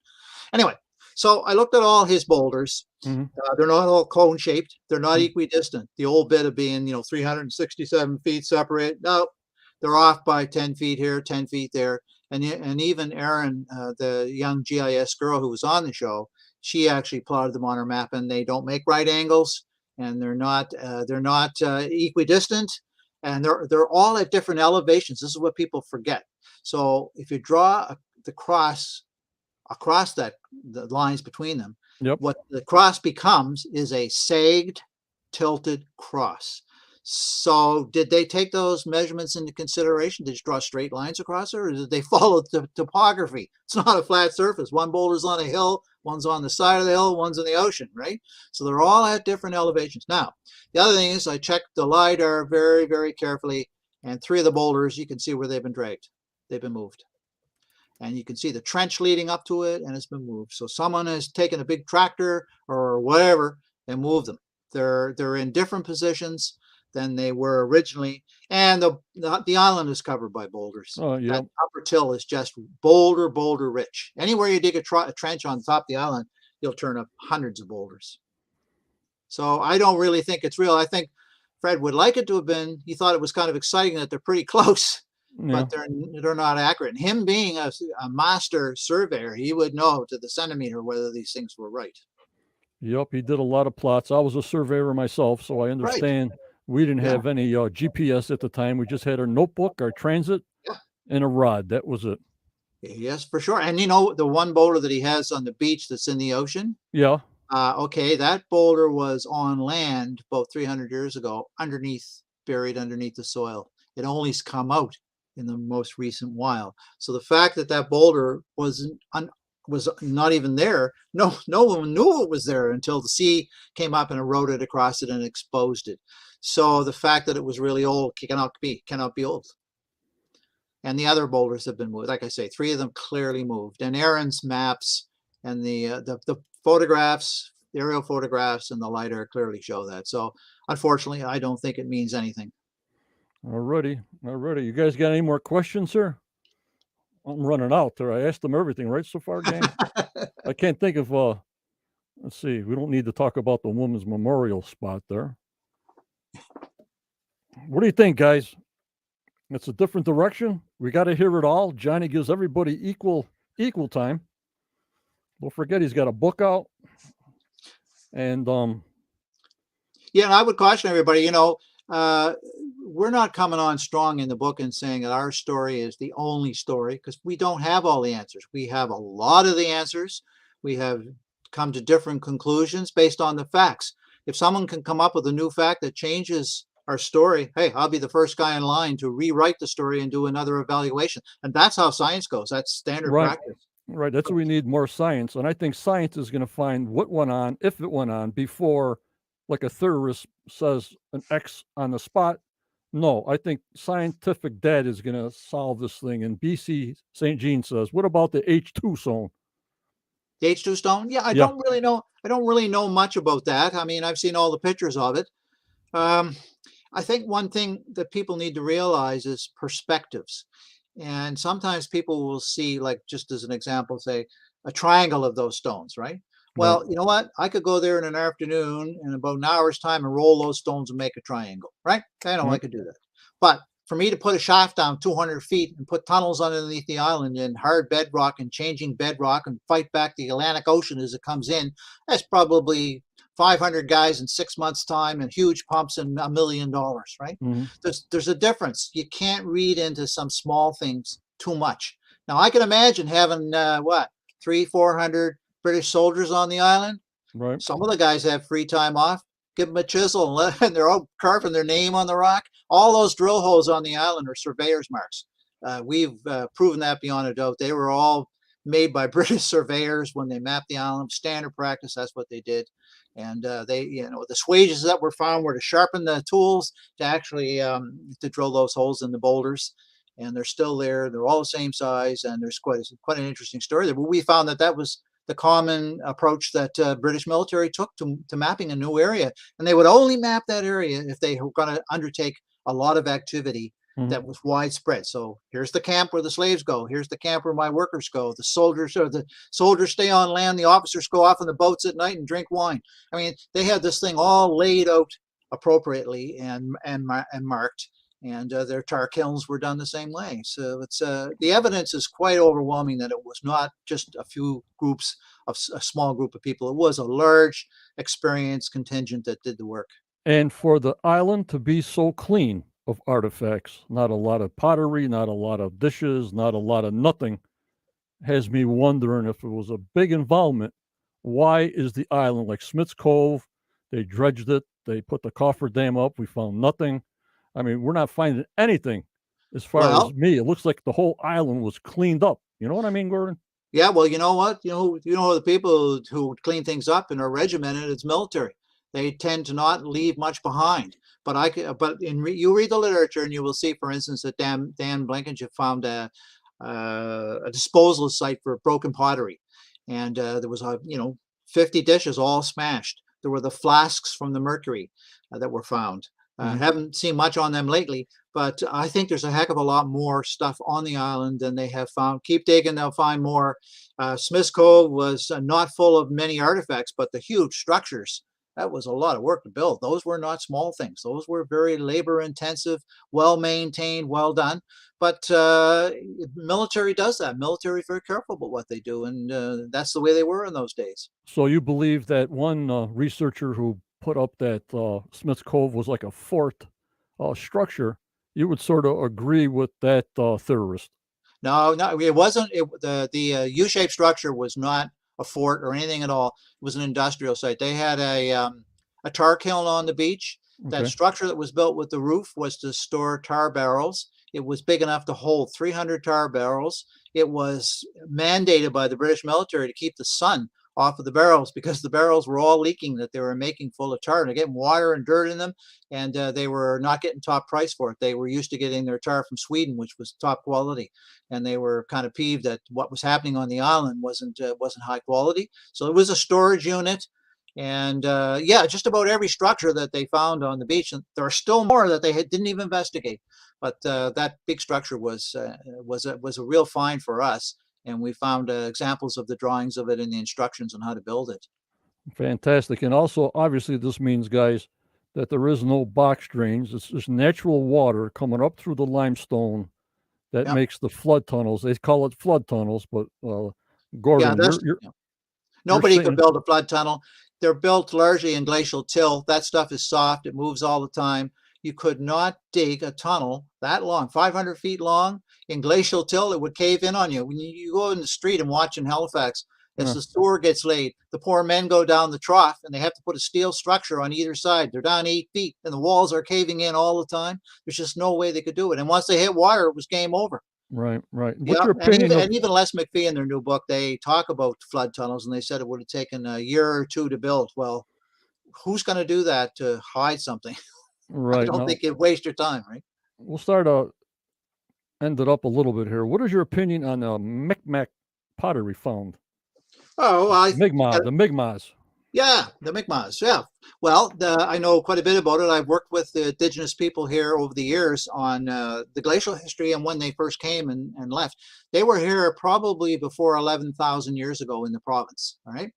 [SPEAKER 2] Anyway, so I looked at all his boulders. They're not all cone shaped. They're not equidistant. The old bit of being, 367 feet separate. No, they're off by 10 feet here, 10 feet there. And even Erin, the young GIS girl who was on the show, she actually plotted them on her map, and they don't make right angles, and they're not equidistant, and they're all at different elevations. This is what people forget. So if you draw the cross across the lines between them, what the cross becomes is a sagged, tilted cross. So did they take those measurements into consideration? Did you draw straight lines across it, or did they follow the topography? It's not a flat surface. One boulder's on a hill, one's on the side of the hill, one's in the ocean, right? So they're all at different elevations. Now, the other thing is I checked the LiDAR very, very carefully, and 3 of the boulders, you can see where they've been dragged. They've been moved. And you can see the trench leading up to it, and it's been moved. So someone has taken a big tractor or whatever and moved them. They're in different positions than they were originally, and the island is covered by boulders. That upper till is just boulder rich. Anywhere you dig a trench on top of the island, you'll turn up hundreds of boulders. So I don't really think it's real. I think Fred would like it to have been. He thought it was kind of exciting that they're pretty close, but they're not accurate. And him being a master surveyor, he would know to the centimeter whether these things were right.
[SPEAKER 1] Yep, he did a lot of plots. I was a surveyor myself, so I understand. We didn't have any GPS at the time. We just had our notebook, our transit, and a rod. That was it.
[SPEAKER 2] Yes, for sure. And the one boulder that he has on the beach that's in the ocean?
[SPEAKER 1] Yeah.
[SPEAKER 2] Okay, that boulder was on land about 300 years ago, buried underneath the soil. It only's come out in the most recent while. So the fact that that boulder was not even there, no one knew it was there until the sea came up and eroded across it and exposed it. So the fact that it was really old cannot be old. And the other boulders have been moved. Like I say, 3 of them clearly moved. And Aaron's maps and the photographs, the aerial photographs and the LiDAR clearly show that. So unfortunately, I don't think it means anything.
[SPEAKER 1] Alrighty. You guys got any more questions, sir? I'm running out there. I asked them everything right so far, gang. I can't think of, let's see. We don't need to talk about the women's memorial spot there. What do you think, guys? It's a different direction. We got to hear it all. Johnny gives everybody equal time. Don't forget he's got a book out. And
[SPEAKER 2] yeah, and I would caution everybody, we're not coming on strong in the book and saying that our story is the only story, because we don't have all the answers. We have a lot of the answers. We have come to different conclusions based on the facts. If someone can come up with a new fact that changes our story, hey, I'll be the first guy in line to rewrite the story and do another evaluation. And that's how science goes. That's standard practice.
[SPEAKER 1] Right. That's what we need, more science. And I think science is going to find what went on, if it went on, before, like a theorist says, an X on the spot. No, I think scientific data is going to solve this thing. And BC St. Jean says, what about the H2 zone?
[SPEAKER 2] The H2 stone? Yeah, I don't really know. I don't really know much about that. I mean, I've seen all the pictures of it. I think one thing that people need to realize is perspectives. And sometimes people will see, like, just as an example, say a triangle of those stones, right? Well, you know what? I could go there in an afternoon in about an hour's time and roll those stones and make a triangle, right? I could do that. But for me to put a shaft down 200 feet and put tunnels underneath the island and hard bedrock and changing bedrock and fight back the Atlantic Ocean as it comes in, that's probably 500 guys in 6 months' time and huge pumps and $1 million, right? There's a difference. You can't read into some small things too much. Now, I can imagine having 300-400 British soldiers on the island.
[SPEAKER 1] Right.
[SPEAKER 2] Some of the guys have free time off. Give them a chisel and they're all carving their name on the rock. All those drill holes on the island are surveyor's marks. We've proven that beyond a doubt. They were all made by British surveyors when they mapped the island. Standard practice, that's what they did. And they, the swages that were found were to sharpen the tools to actually to drill those holes in the boulders. And they're still there. They're all the same size, and there's quite an interesting story there. But we found that was the common approach that British military took to mapping a new area. And they would only map that area if they were going to undertake a lot of activity that was widespread. So here's the camp where the slaves go. Here's the camp where my workers go. The soldiers stay on land. The officers go off on the boats at night and drink wine. I mean, they had this thing all laid out appropriately and marked. And their tar kilns were done the same way. So it's the evidence is quite overwhelming that it was not just a few groups of a small group of people. It was a large, experienced contingent that did the work.
[SPEAKER 1] And for the island to be so clean of artifacts, not a lot of pottery, not a lot of dishes, not a lot of nothing, has me wondering if it was a big involvement. Why is the island like Smith's Cove? They dredged it. They put the coffer dam up. We found nothing. I mean, we're not finding anything as far as me. It looks like the whole island was cleaned up. You know what I mean, Gordan?
[SPEAKER 2] Yeah, well, you know what? You know the people who clean things up and are regimented, it's military. They tend to not leave much behind. But you read the literature and you will see, for instance, that Dan Blankenship found a disposal site for broken pottery. And there was 50 dishes all smashed. There were the flasks from the Mercury that were found. Haven't seen much on them lately, but I think there's a heck of a lot more stuff on the island than they have found. Keep digging, they'll find more. Smith's Cove was not full of many artifacts, but the huge structures, that was a lot of work to build. Those were not small things. Those were very labor intensive, well maintained, well done. But military does that. Military is very careful about what they do, and that's the way they were in those days.
[SPEAKER 1] So you believe that one researcher who put up that Smith's Cove was like a fort structure, you would sort of agree with that theorist?
[SPEAKER 2] No, it wasn't. The U-shaped structure was not a fort or anything at all. It was an industrial site. They had a tar kiln on the beach. That structure that was built with the roof was to store tar barrels. It was big enough to hold 300 tar barrels. It was mandated by the British military to keep the sun off of the barrels because the barrels were all leaking that they were making full of tar. They're getting water and dirt in them, and they were not getting top price for it. They were used to getting their tar from Sweden, which was top quality, and they were kind of peeved that what was happening on the island wasn't high quality. So it was a storage unit. And yeah, just about every structure that they found on the beach, and there are still more that they didn't even investigate. But that big structure was a real find for us, and we found examples of the drawings of it and the instructions on how to build it.
[SPEAKER 1] Fantastic. And also, obviously, this means, guys, that there is no box drains. It's just natural water coming up through the limestone that makes the flood tunnels. They call it flood tunnels, but Gordan,
[SPEAKER 2] nobody could build a flood tunnel. They're built largely in glacial till. That stuff is soft. It moves all the time. You could not dig a tunnel that long, 500 feet long, in glacial till. It would cave in on you. When you go in the street and watch in Halifax, as the sewer gets laid, the poor men go down the trough and they have to put a steel structure on either side. They're down 8 feet and the walls are caving in all the time. There's just no way they could do it. And once they hit water, it was game over.
[SPEAKER 1] Right. What's your opinion?
[SPEAKER 2] And even Les McPhee in their new book, they talk about flood tunnels, and they said it would have taken a year or two to build. Well, who's going to do that to hide something?
[SPEAKER 1] Right.
[SPEAKER 2] I don't think you'd waste your time, right?
[SPEAKER 1] We'll start end it up a little bit here. What is your opinion on the Micmac pottery found?
[SPEAKER 2] Oh,
[SPEAKER 1] the Mi'kmaq.
[SPEAKER 2] Yeah, the Mi'kmaq. Yeah. Well, I know quite a bit about it. I've worked with the indigenous people here over the years on the glacial history and when they first came and left. They were here probably before 11,000 years ago in the province. All right.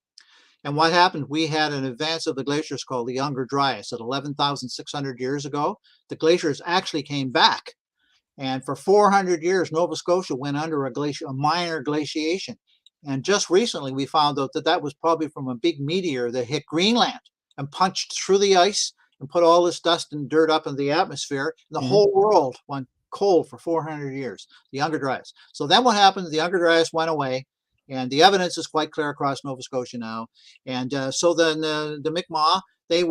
[SPEAKER 2] And what happened? We had an advance of the glaciers called the Younger Dryas at 11,600 years ago. The glaciers actually came back. And for 400 years, Nova Scotia went under a minor glaciation. And just recently, we found out that was probably from a big meteor that hit Greenland and punched through the ice and put all this dust and dirt up in the atmosphere. And the whole world went cold for 400 years, the Younger Dryas. So then what happened? The Younger Dryas went away. And the evidence is quite clear across Nova Scotia now. And so then the Mi'kmaq, they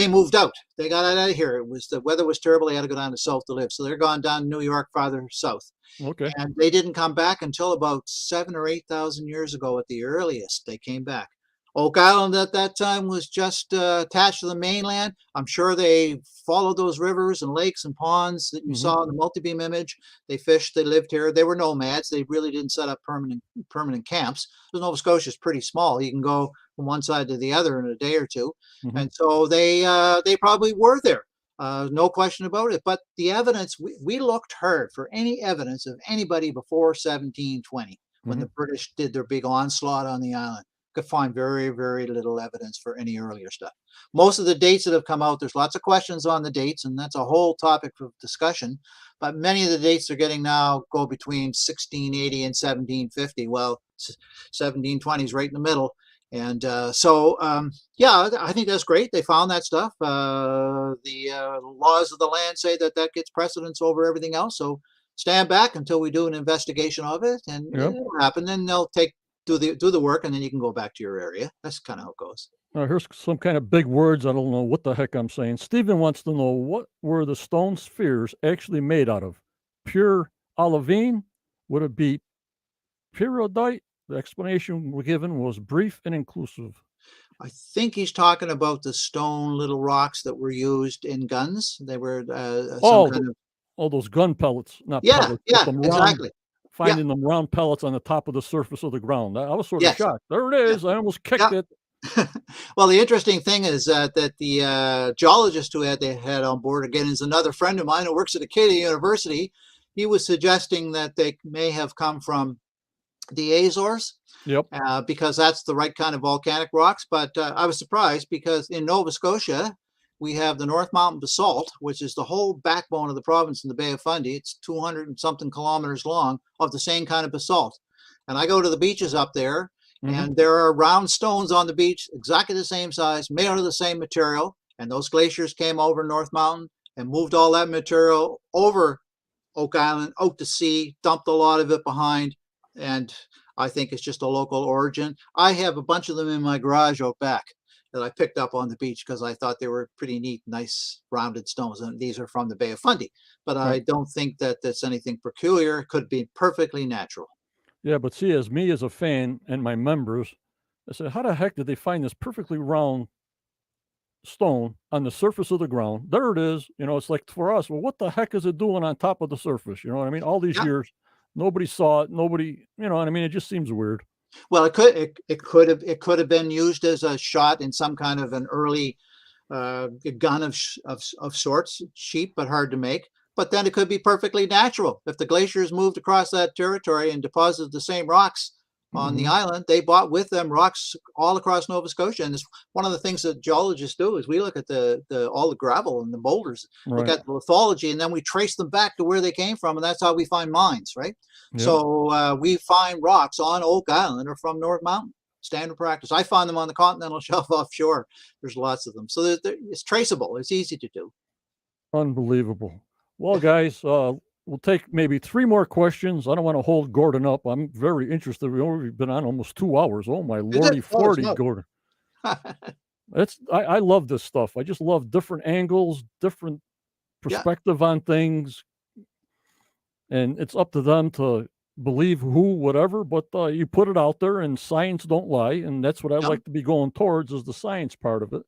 [SPEAKER 2] moved out. They got out of here. The weather was terrible. They had to go down to south to live. So they're gone down to New York, farther south.
[SPEAKER 1] Okay.
[SPEAKER 2] And they didn't come back until about 7,000 or 8,000 years ago at the earliest. They came back. Oak Island at that time was just attached to the mainland. I'm sure they followed those rivers and lakes and ponds that you saw in the multi-beam image. They fished, they lived here. They were nomads. They really didn't set up permanent camps. Nova Scotia is pretty small. You can go from one side to the other in a day or two. And so they probably were there. No question about it. But the evidence, we looked hard for any evidence of anybody before 1720, when the British did their big onslaught on the island. Could find very, very little evidence for any earlier stuff. Most of the dates that have come out, there's lots of questions on the dates, and that's a whole topic of discussion. But many of the dates they're getting now go between 1680 and 1750. Well, 1720 is right in the middle. And yeah, I think that's great. They found that stuff. The laws of the land say that gets precedence over everything else. So stand back until we do an investigation of it, and it'll happen. Then they'll do the work, and then you can go back to your area. That's kind of how it goes.
[SPEAKER 1] Here's some kind of big words. I don't know what the heck I'm saying. Stephen wants to know, what were the stone spheres actually made out of? Pure olivine? Would it be peridotite? The explanation we're given was brief and inclusive.
[SPEAKER 2] I think he's talking about the stone little rocks that were used in guns. They were
[SPEAKER 1] all those gun pellets, not pellets.
[SPEAKER 2] Exactly.
[SPEAKER 1] Finding them round pellets on the top of the surface of the ground. I was sort of shocked. There it is. I almost kicked it.
[SPEAKER 2] Well, the interesting thing is that the geologist who they had on board, again, is another friend of mine who works at Acadia University. He was suggesting that they may have come from the Azores, because that's the right kind of volcanic rocks. But I was surprised, because in Nova Scotia, we have the North Mountain basalt, which is the whole backbone of the province in the Bay of Fundy. It's 200 and something kilometers long, of the same kind of basalt. And I go to the beaches up there, and there are round stones on the beach, exactly the same size, made out of the same material. And those glaciers came over North Mountain and moved all that material over Oak Island, out to sea, dumped a lot of it behind. And I think it's just a local origin. I have a bunch of them in my garage out back that I picked up on the beach because I thought they were pretty neat, nice rounded stones. And these are from the Bay of Fundy. But I don't think that that's anything peculiar. It could be perfectly natural.
[SPEAKER 1] Yeah, but see, as me as a fan and my members, I said, how the heck did they find this perfectly round stone on the surface of the ground? There it is. It's like, for us, well, what the heck is it doing on top of the surface? You know what I mean? All these years, nobody saw it. Nobody, what I mean? It just seems weird.
[SPEAKER 2] Well, it could have been used as a shot in some kind of an early gun of sorts, cheap but hard to make. But then it could be perfectly natural. If the glaciers moved across that territory and deposited the same rocks on the island, they brought with them rocks all across Nova Scotia. And it's one of the things that geologists do is we look at all the gravel and the boulders, look at the lithology, and then we trace them back to where they came from, and that's how we find mines, right? Yep. So we find rocks on Oak Island or from North Mountain. Standard practice. I find them on the continental shelf offshore. There's lots of them. So it's traceable. It's easy to do.
[SPEAKER 1] Unbelievable. Well, guys, we'll take maybe 3 more questions. I don't want to hold Gordan up. I'm very interested. We've been on almost 2 hours. Oh, my lordy, 40, Gordan. I love this stuff. I just love different angles, different perspective on things. And it's up to them to believe whatever, but you put it out there, and science don't lie. And that's what I like to be going towards, is the science part of it.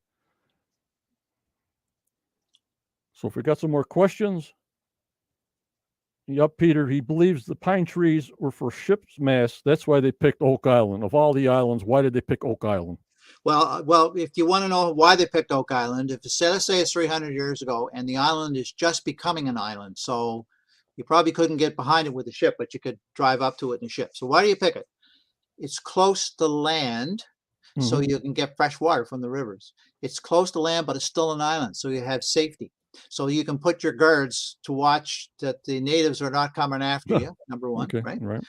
[SPEAKER 1] So if we got some more questions. Yep, Peter, he believes the pine trees were for ships' masts. That's why they picked Oak Island. Of all the islands, why did they pick Oak Island?
[SPEAKER 2] Well, if you want to know why they picked Oak Island, let's say it's 300 years ago, and the island is just becoming an island. So you probably couldn't get behind it with a ship, but you could drive up to it in a ship. So why do you pick it? It's close to land, so you can get fresh water from the rivers. It's close to land, but it's still an island, so you have safety. So you can put your guards to watch that the natives are not coming after you, number one, right?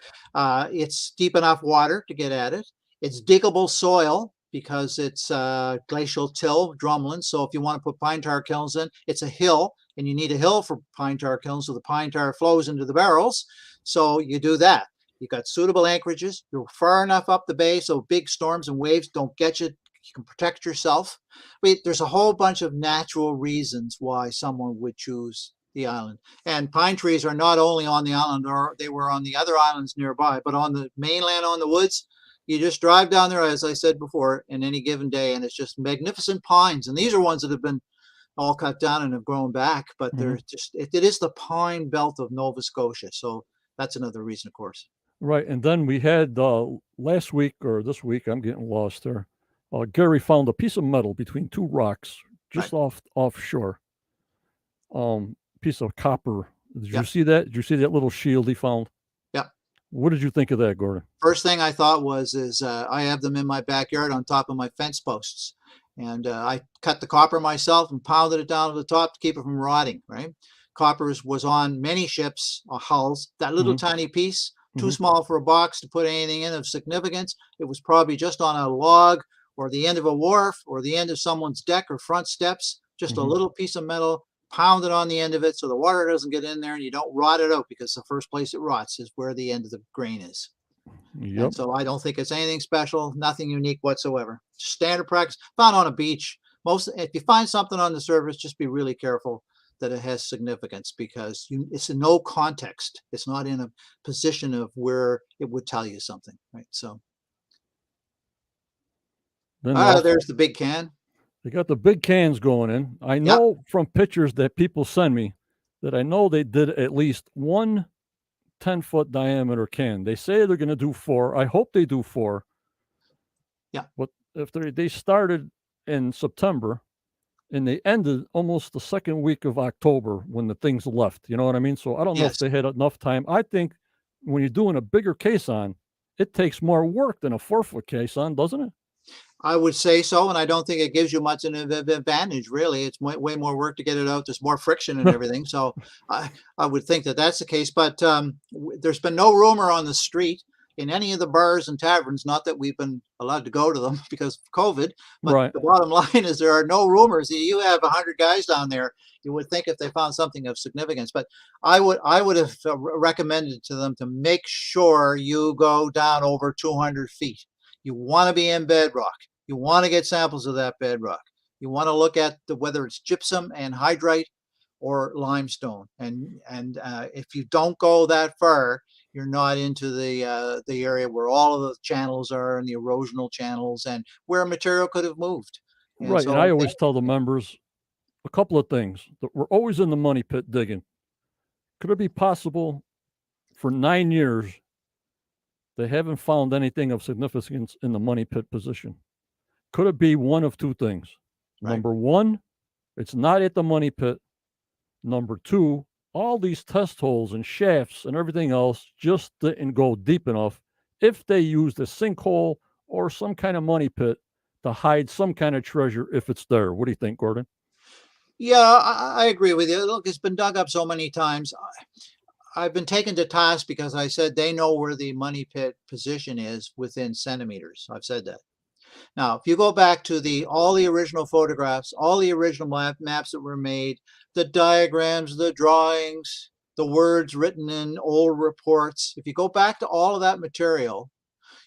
[SPEAKER 2] It's deep enough water to get at it. It's diggable soil because it's glacial till, drumlin. So if you want to put pine tar kilns in, it's a hill, and you need a hill for pine tar kilns, so the pine tar flows into the barrels. So you do that. You got suitable anchorages. You're far enough up the bay so big storms and waves don't get you. You can protect yourself. There's a whole bunch of natural reasons why someone would choose the island. And pine trees are not only on the island, or they were on the other islands nearby, but on the mainland, on the woods. You just drive down there, as I said before, in any given day, and it's just magnificent pines. And these are ones that have been all cut down and have grown back, but they're just, it is the pine belt of Nova Scotia. So that's another reason, of course.
[SPEAKER 1] Right. And then we had last week or this week, I'm getting lost there. Gary found a piece of metal between two rocks just offshore. Piece of copper. Did you see that? Did you see that little shield he found?
[SPEAKER 2] Yeah.
[SPEAKER 1] What did you think of that, Gordan?
[SPEAKER 2] First thing I thought was, I have them in my backyard on top of my fence posts. And I cut the copper myself and pounded it down to the top to keep it from rotting, right? Copper was on many ships' hulls. That little tiny piece, too small for a box to put anything in of significance. It was probably just on a log or the end of a wharf or the end of someone's deck or front steps, just a little piece of metal pounded on the end of it so the water doesn't get in there and you don't rot it out, because the first place it rots is where the end of the grain is.
[SPEAKER 1] Yep.
[SPEAKER 2] And so I don't think it's anything special, nothing unique whatsoever. Standard practice found on a beach. If you find something on the surface, just be really careful that it has significance, because it's in no context. It's not in a position of where it would tell you something, right? So there's the big can.
[SPEAKER 1] They got the big cans going in. I know from pictures that people send me that I know they did at least one 10-foot diameter can. They say they're going to do 4. I hope they do 4.
[SPEAKER 2] Yeah.
[SPEAKER 1] But if they started in September and they ended almost the second week of October when the things left, you know what I mean? So I don't know if they had enough time. I think when you're doing a bigger caisson, it takes more work than a 4-foot caisson, doesn't it?
[SPEAKER 2] I would say so, and I don't think it gives you much of an advantage, really. It's way more work to get it out. There's more friction and everything. So I would think that that's the case. But there's been no rumor on the street in any of the bars and taverns, not that we've been allowed to go to them because of COVID, but the bottom line is there are no rumors. You have 100 guys down there. You would think if they found something of significance, but I would have recommended to them to make sure you go down over 200 feet. You want to be in bedrock. You want to get samples of that bedrock. You want to look at whether it's gypsum and hydrite or limestone. And if you don't go that far, you're not into the area where all of the channels are and the erosional channels and where material could have moved.
[SPEAKER 1] And so I always tell the members a couple of things. We're always in the money pit digging. Could it be possible for 9 years they haven't found anything of significance in the money pit position? Could it be one of two things? Number one, it's not at the money pit. Number two, all these test holes and shafts and everything else just didn't go deep enough if they used a sinkhole or some kind of money pit to hide some kind of treasure if it's there. What do you think, Gordan?
[SPEAKER 2] Yeah, I agree with you. Look, it's been dug up so many times. I've been taken to task because I said they know where the money pit position is within centimeters. I've said that. Now, if you go back to all the original photographs, all the original maps that were made, the diagrams, the drawings, the words written in old reports, if you go back to all of that material,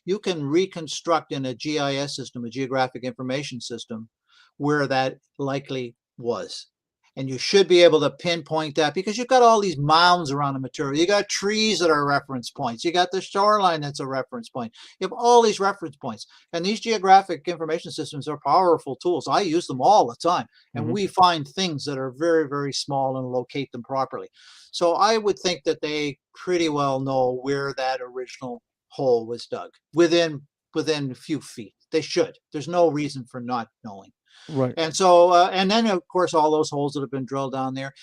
[SPEAKER 2] you can reconstruct in a GIS system, a geographic information system, where that likely was. And you should be able to pinpoint that because you've got all these mounds around the material. You got trees that are reference points. You got the shoreline that's a reference point. You have all these reference points. And these geographic information systems are powerful tools. I use them all the time. And we find things that are very, very small and locate them properly. So I would think that they pretty well know where that original hole was dug within a few feet. They should. There's no reason for not knowing.
[SPEAKER 1] Right.
[SPEAKER 2] And so, and then of course, all those holes that have been drilled down there.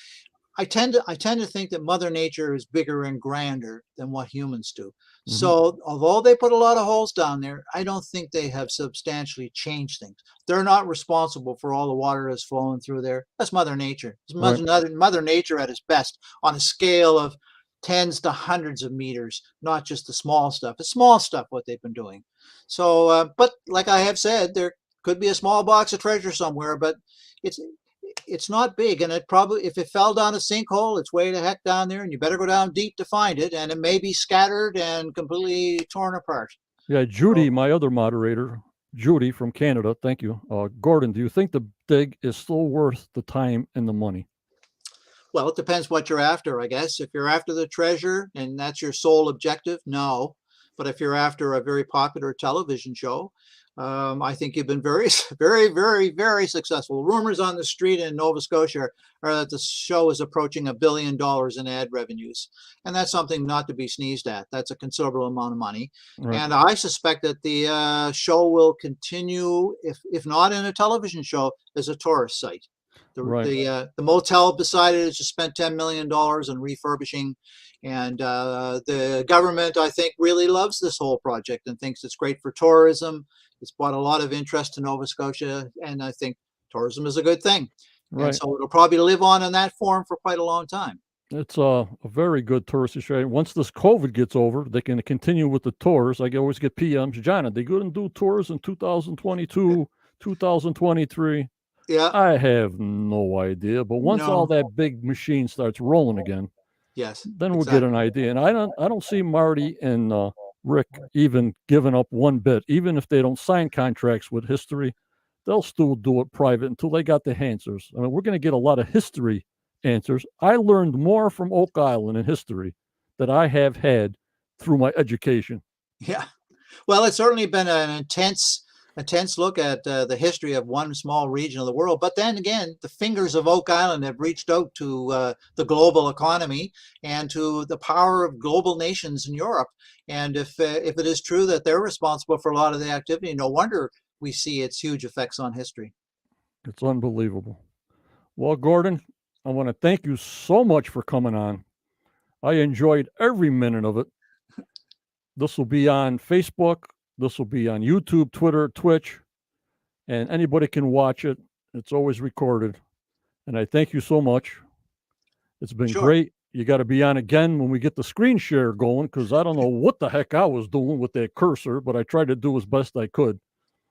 [SPEAKER 2] I tend to think that Mother Nature is bigger and grander than what humans do. So although they put a lot of holes down there, I don't think they have substantially changed things. They're not responsible for all the water that's flowing through there. That's Mother Nature. It's Mother Nature at its best on a scale of tens to hundreds of meters, not just the small stuff. The small stuff, what they've been doing. So, but like I have said, there could be a small box of treasure somewhere, but it's not big, and it probably, if it fell down a sinkhole, it's way the heck down there, and you better go down deep to find it, and it may be scattered and completely torn apart.
[SPEAKER 1] Yeah, Judy,
[SPEAKER 2] So,
[SPEAKER 1] my other moderator, Judy from Canada, thank you. Gordan, do you think the dig is still worth the time and the money?
[SPEAKER 2] well, it depends what you're after, I guess. If you're after the treasure and that's your sole objective, no. But if you're after a very popular television show, I think you've been very, very, very, very successful. Rumors on the street in Nova Scotia are that the show is approaching $1 billion in ad revenues. And that's something not to be sneezed at. That's a considerable amount of money.
[SPEAKER 1] Right.
[SPEAKER 2] And I suspect that the show will continue, if not in a television show, as a tourist site.
[SPEAKER 1] Right.
[SPEAKER 2] The motel beside it has just spent $10 million on refurbishing. And the government, I think, really loves this whole project and thinks it's great for tourism. It's brought a lot of interest to Nova Scotia, and I think tourism is a good thing. And
[SPEAKER 1] Right.
[SPEAKER 2] so it'll probably live on in that form for quite a long time.
[SPEAKER 1] It's a very good tourist attraction. Once this COVID gets over, they can continue with the tours. I always get PMs, John, are they going to do tours in 2022, 2023?
[SPEAKER 2] Yeah,
[SPEAKER 1] I have no idea. But once all
[SPEAKER 2] no,
[SPEAKER 1] that big machine starts rolling again,
[SPEAKER 2] yes,
[SPEAKER 1] then we'll get an
[SPEAKER 2] exactly.
[SPEAKER 1] idea. And I don't see Marty and Rick even giving up one bit. Even if they don't sign contracts with history, they'll still do it private until they got the answers. I mean, we're going to get a lot of history answers. I learned more from Oak Island in history that I have had through my education.
[SPEAKER 2] Yeah. Well, it's certainly been an intense look at the history of one small region of the world. But then again, the fingers of Oak Island have reached out to the global economy and to the power of global nations in Europe. And if it is true that they're responsible for a lot of the activity, no wonder we see its huge effects on history.
[SPEAKER 1] It's unbelievable. Well, Gordan, I want to thank you so much for coming on. I enjoyed every minute of it. This will be on Facebook. This will be on YouTube, Twitter, Twitch, and anybody can watch it. It's always recorded. And I thank you so much. It's been
[SPEAKER 2] Sure.
[SPEAKER 1] great. You got to be on again when we get the screen share going, because I don't know what the heck I was doing with that cursor, but I tried to do as best I could.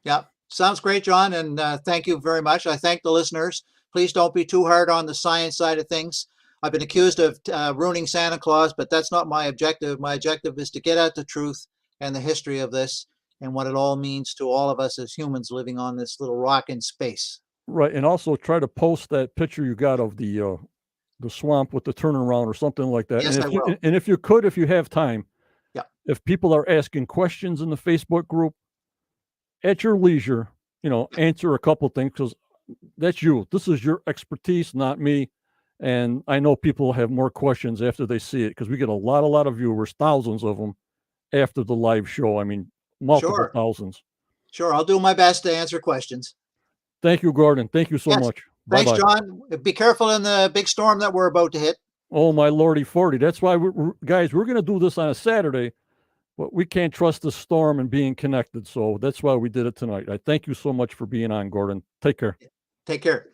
[SPEAKER 2] Yeah, sounds great, John. And thank you very much. I thank the listeners. Please don't be too hard on the science side of things. I've been accused of ruining Santa Claus, but that's not my objective. My objective is to get at the truth and the history of this and what it all means to all of us as humans living on this little rock in space.
[SPEAKER 1] Right. And also try to post that picture you got of the swamp with the turnaround or something like that.
[SPEAKER 2] Yes, I will.
[SPEAKER 1] And if you could, if you have time,
[SPEAKER 2] Yeah,
[SPEAKER 1] if people are asking questions in the Facebook group, at your leisure, answer a couple things, because that's you. This is your expertise, not me. And I know people have more questions after they see it, because we get a lot of viewers, thousands of them after the live show. I mean, multiple
[SPEAKER 2] sure.
[SPEAKER 1] thousands.
[SPEAKER 2] Sure. I'll do my best to answer questions.
[SPEAKER 1] Thank you, Gordan. Thank you so
[SPEAKER 2] Yes.
[SPEAKER 1] much.
[SPEAKER 2] Thanks,
[SPEAKER 1] Bye-bye.
[SPEAKER 2] John. Be careful in the big storm that we're about to hit.
[SPEAKER 1] Oh, my Lordy 40. That's why, guys, we're going to do this on a Saturday, but we can't trust the storm and being connected. So that's why we did it tonight. I thank you so much for being on, Gordan. Take care.
[SPEAKER 2] Take care.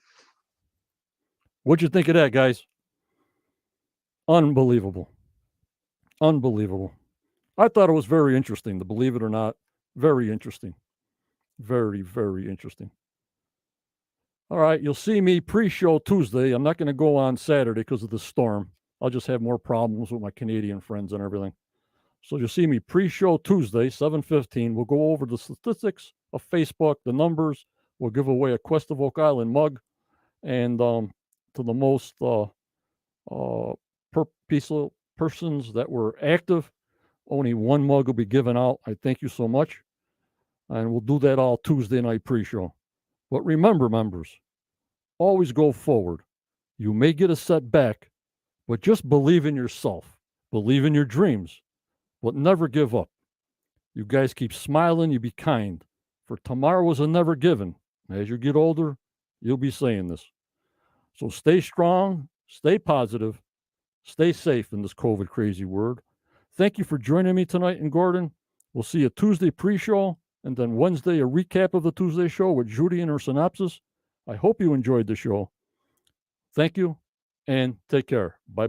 [SPEAKER 1] What'd you think of that, guys? Unbelievable. Unbelievable. I thought it was very interesting, to believe it or not. Very interesting. Very, very interesting. All right, you'll see me pre-show Tuesday. I'm not going to go on Saturday because of the storm. I'll just have more problems with my Canadian friends and everything. So you'll see me pre-show Tuesday, 7:15. We'll go over the statistics of Facebook, the numbers. We'll give away a Quest of Oak Island mug, and to the most persons that were active, only one mug will be given out. I thank you so much, and we'll do that all Tuesday night pre-show. But remember, members, always go forward. You may get a setback, but just believe in yourself. Believe in your dreams, but never give up. You guys keep smiling, you be kind, for tomorrow is a never given. As you get older, you'll be saying this. So stay strong, stay positive, stay safe in this COVID crazy world. Thank you for joining me tonight in Gordan. We'll see you Tuesday pre-show, and then Wednesday a recap of the Tuesday show with Judy and her synopsis. I hope you enjoyed the show. Thank you, and take care. Bye.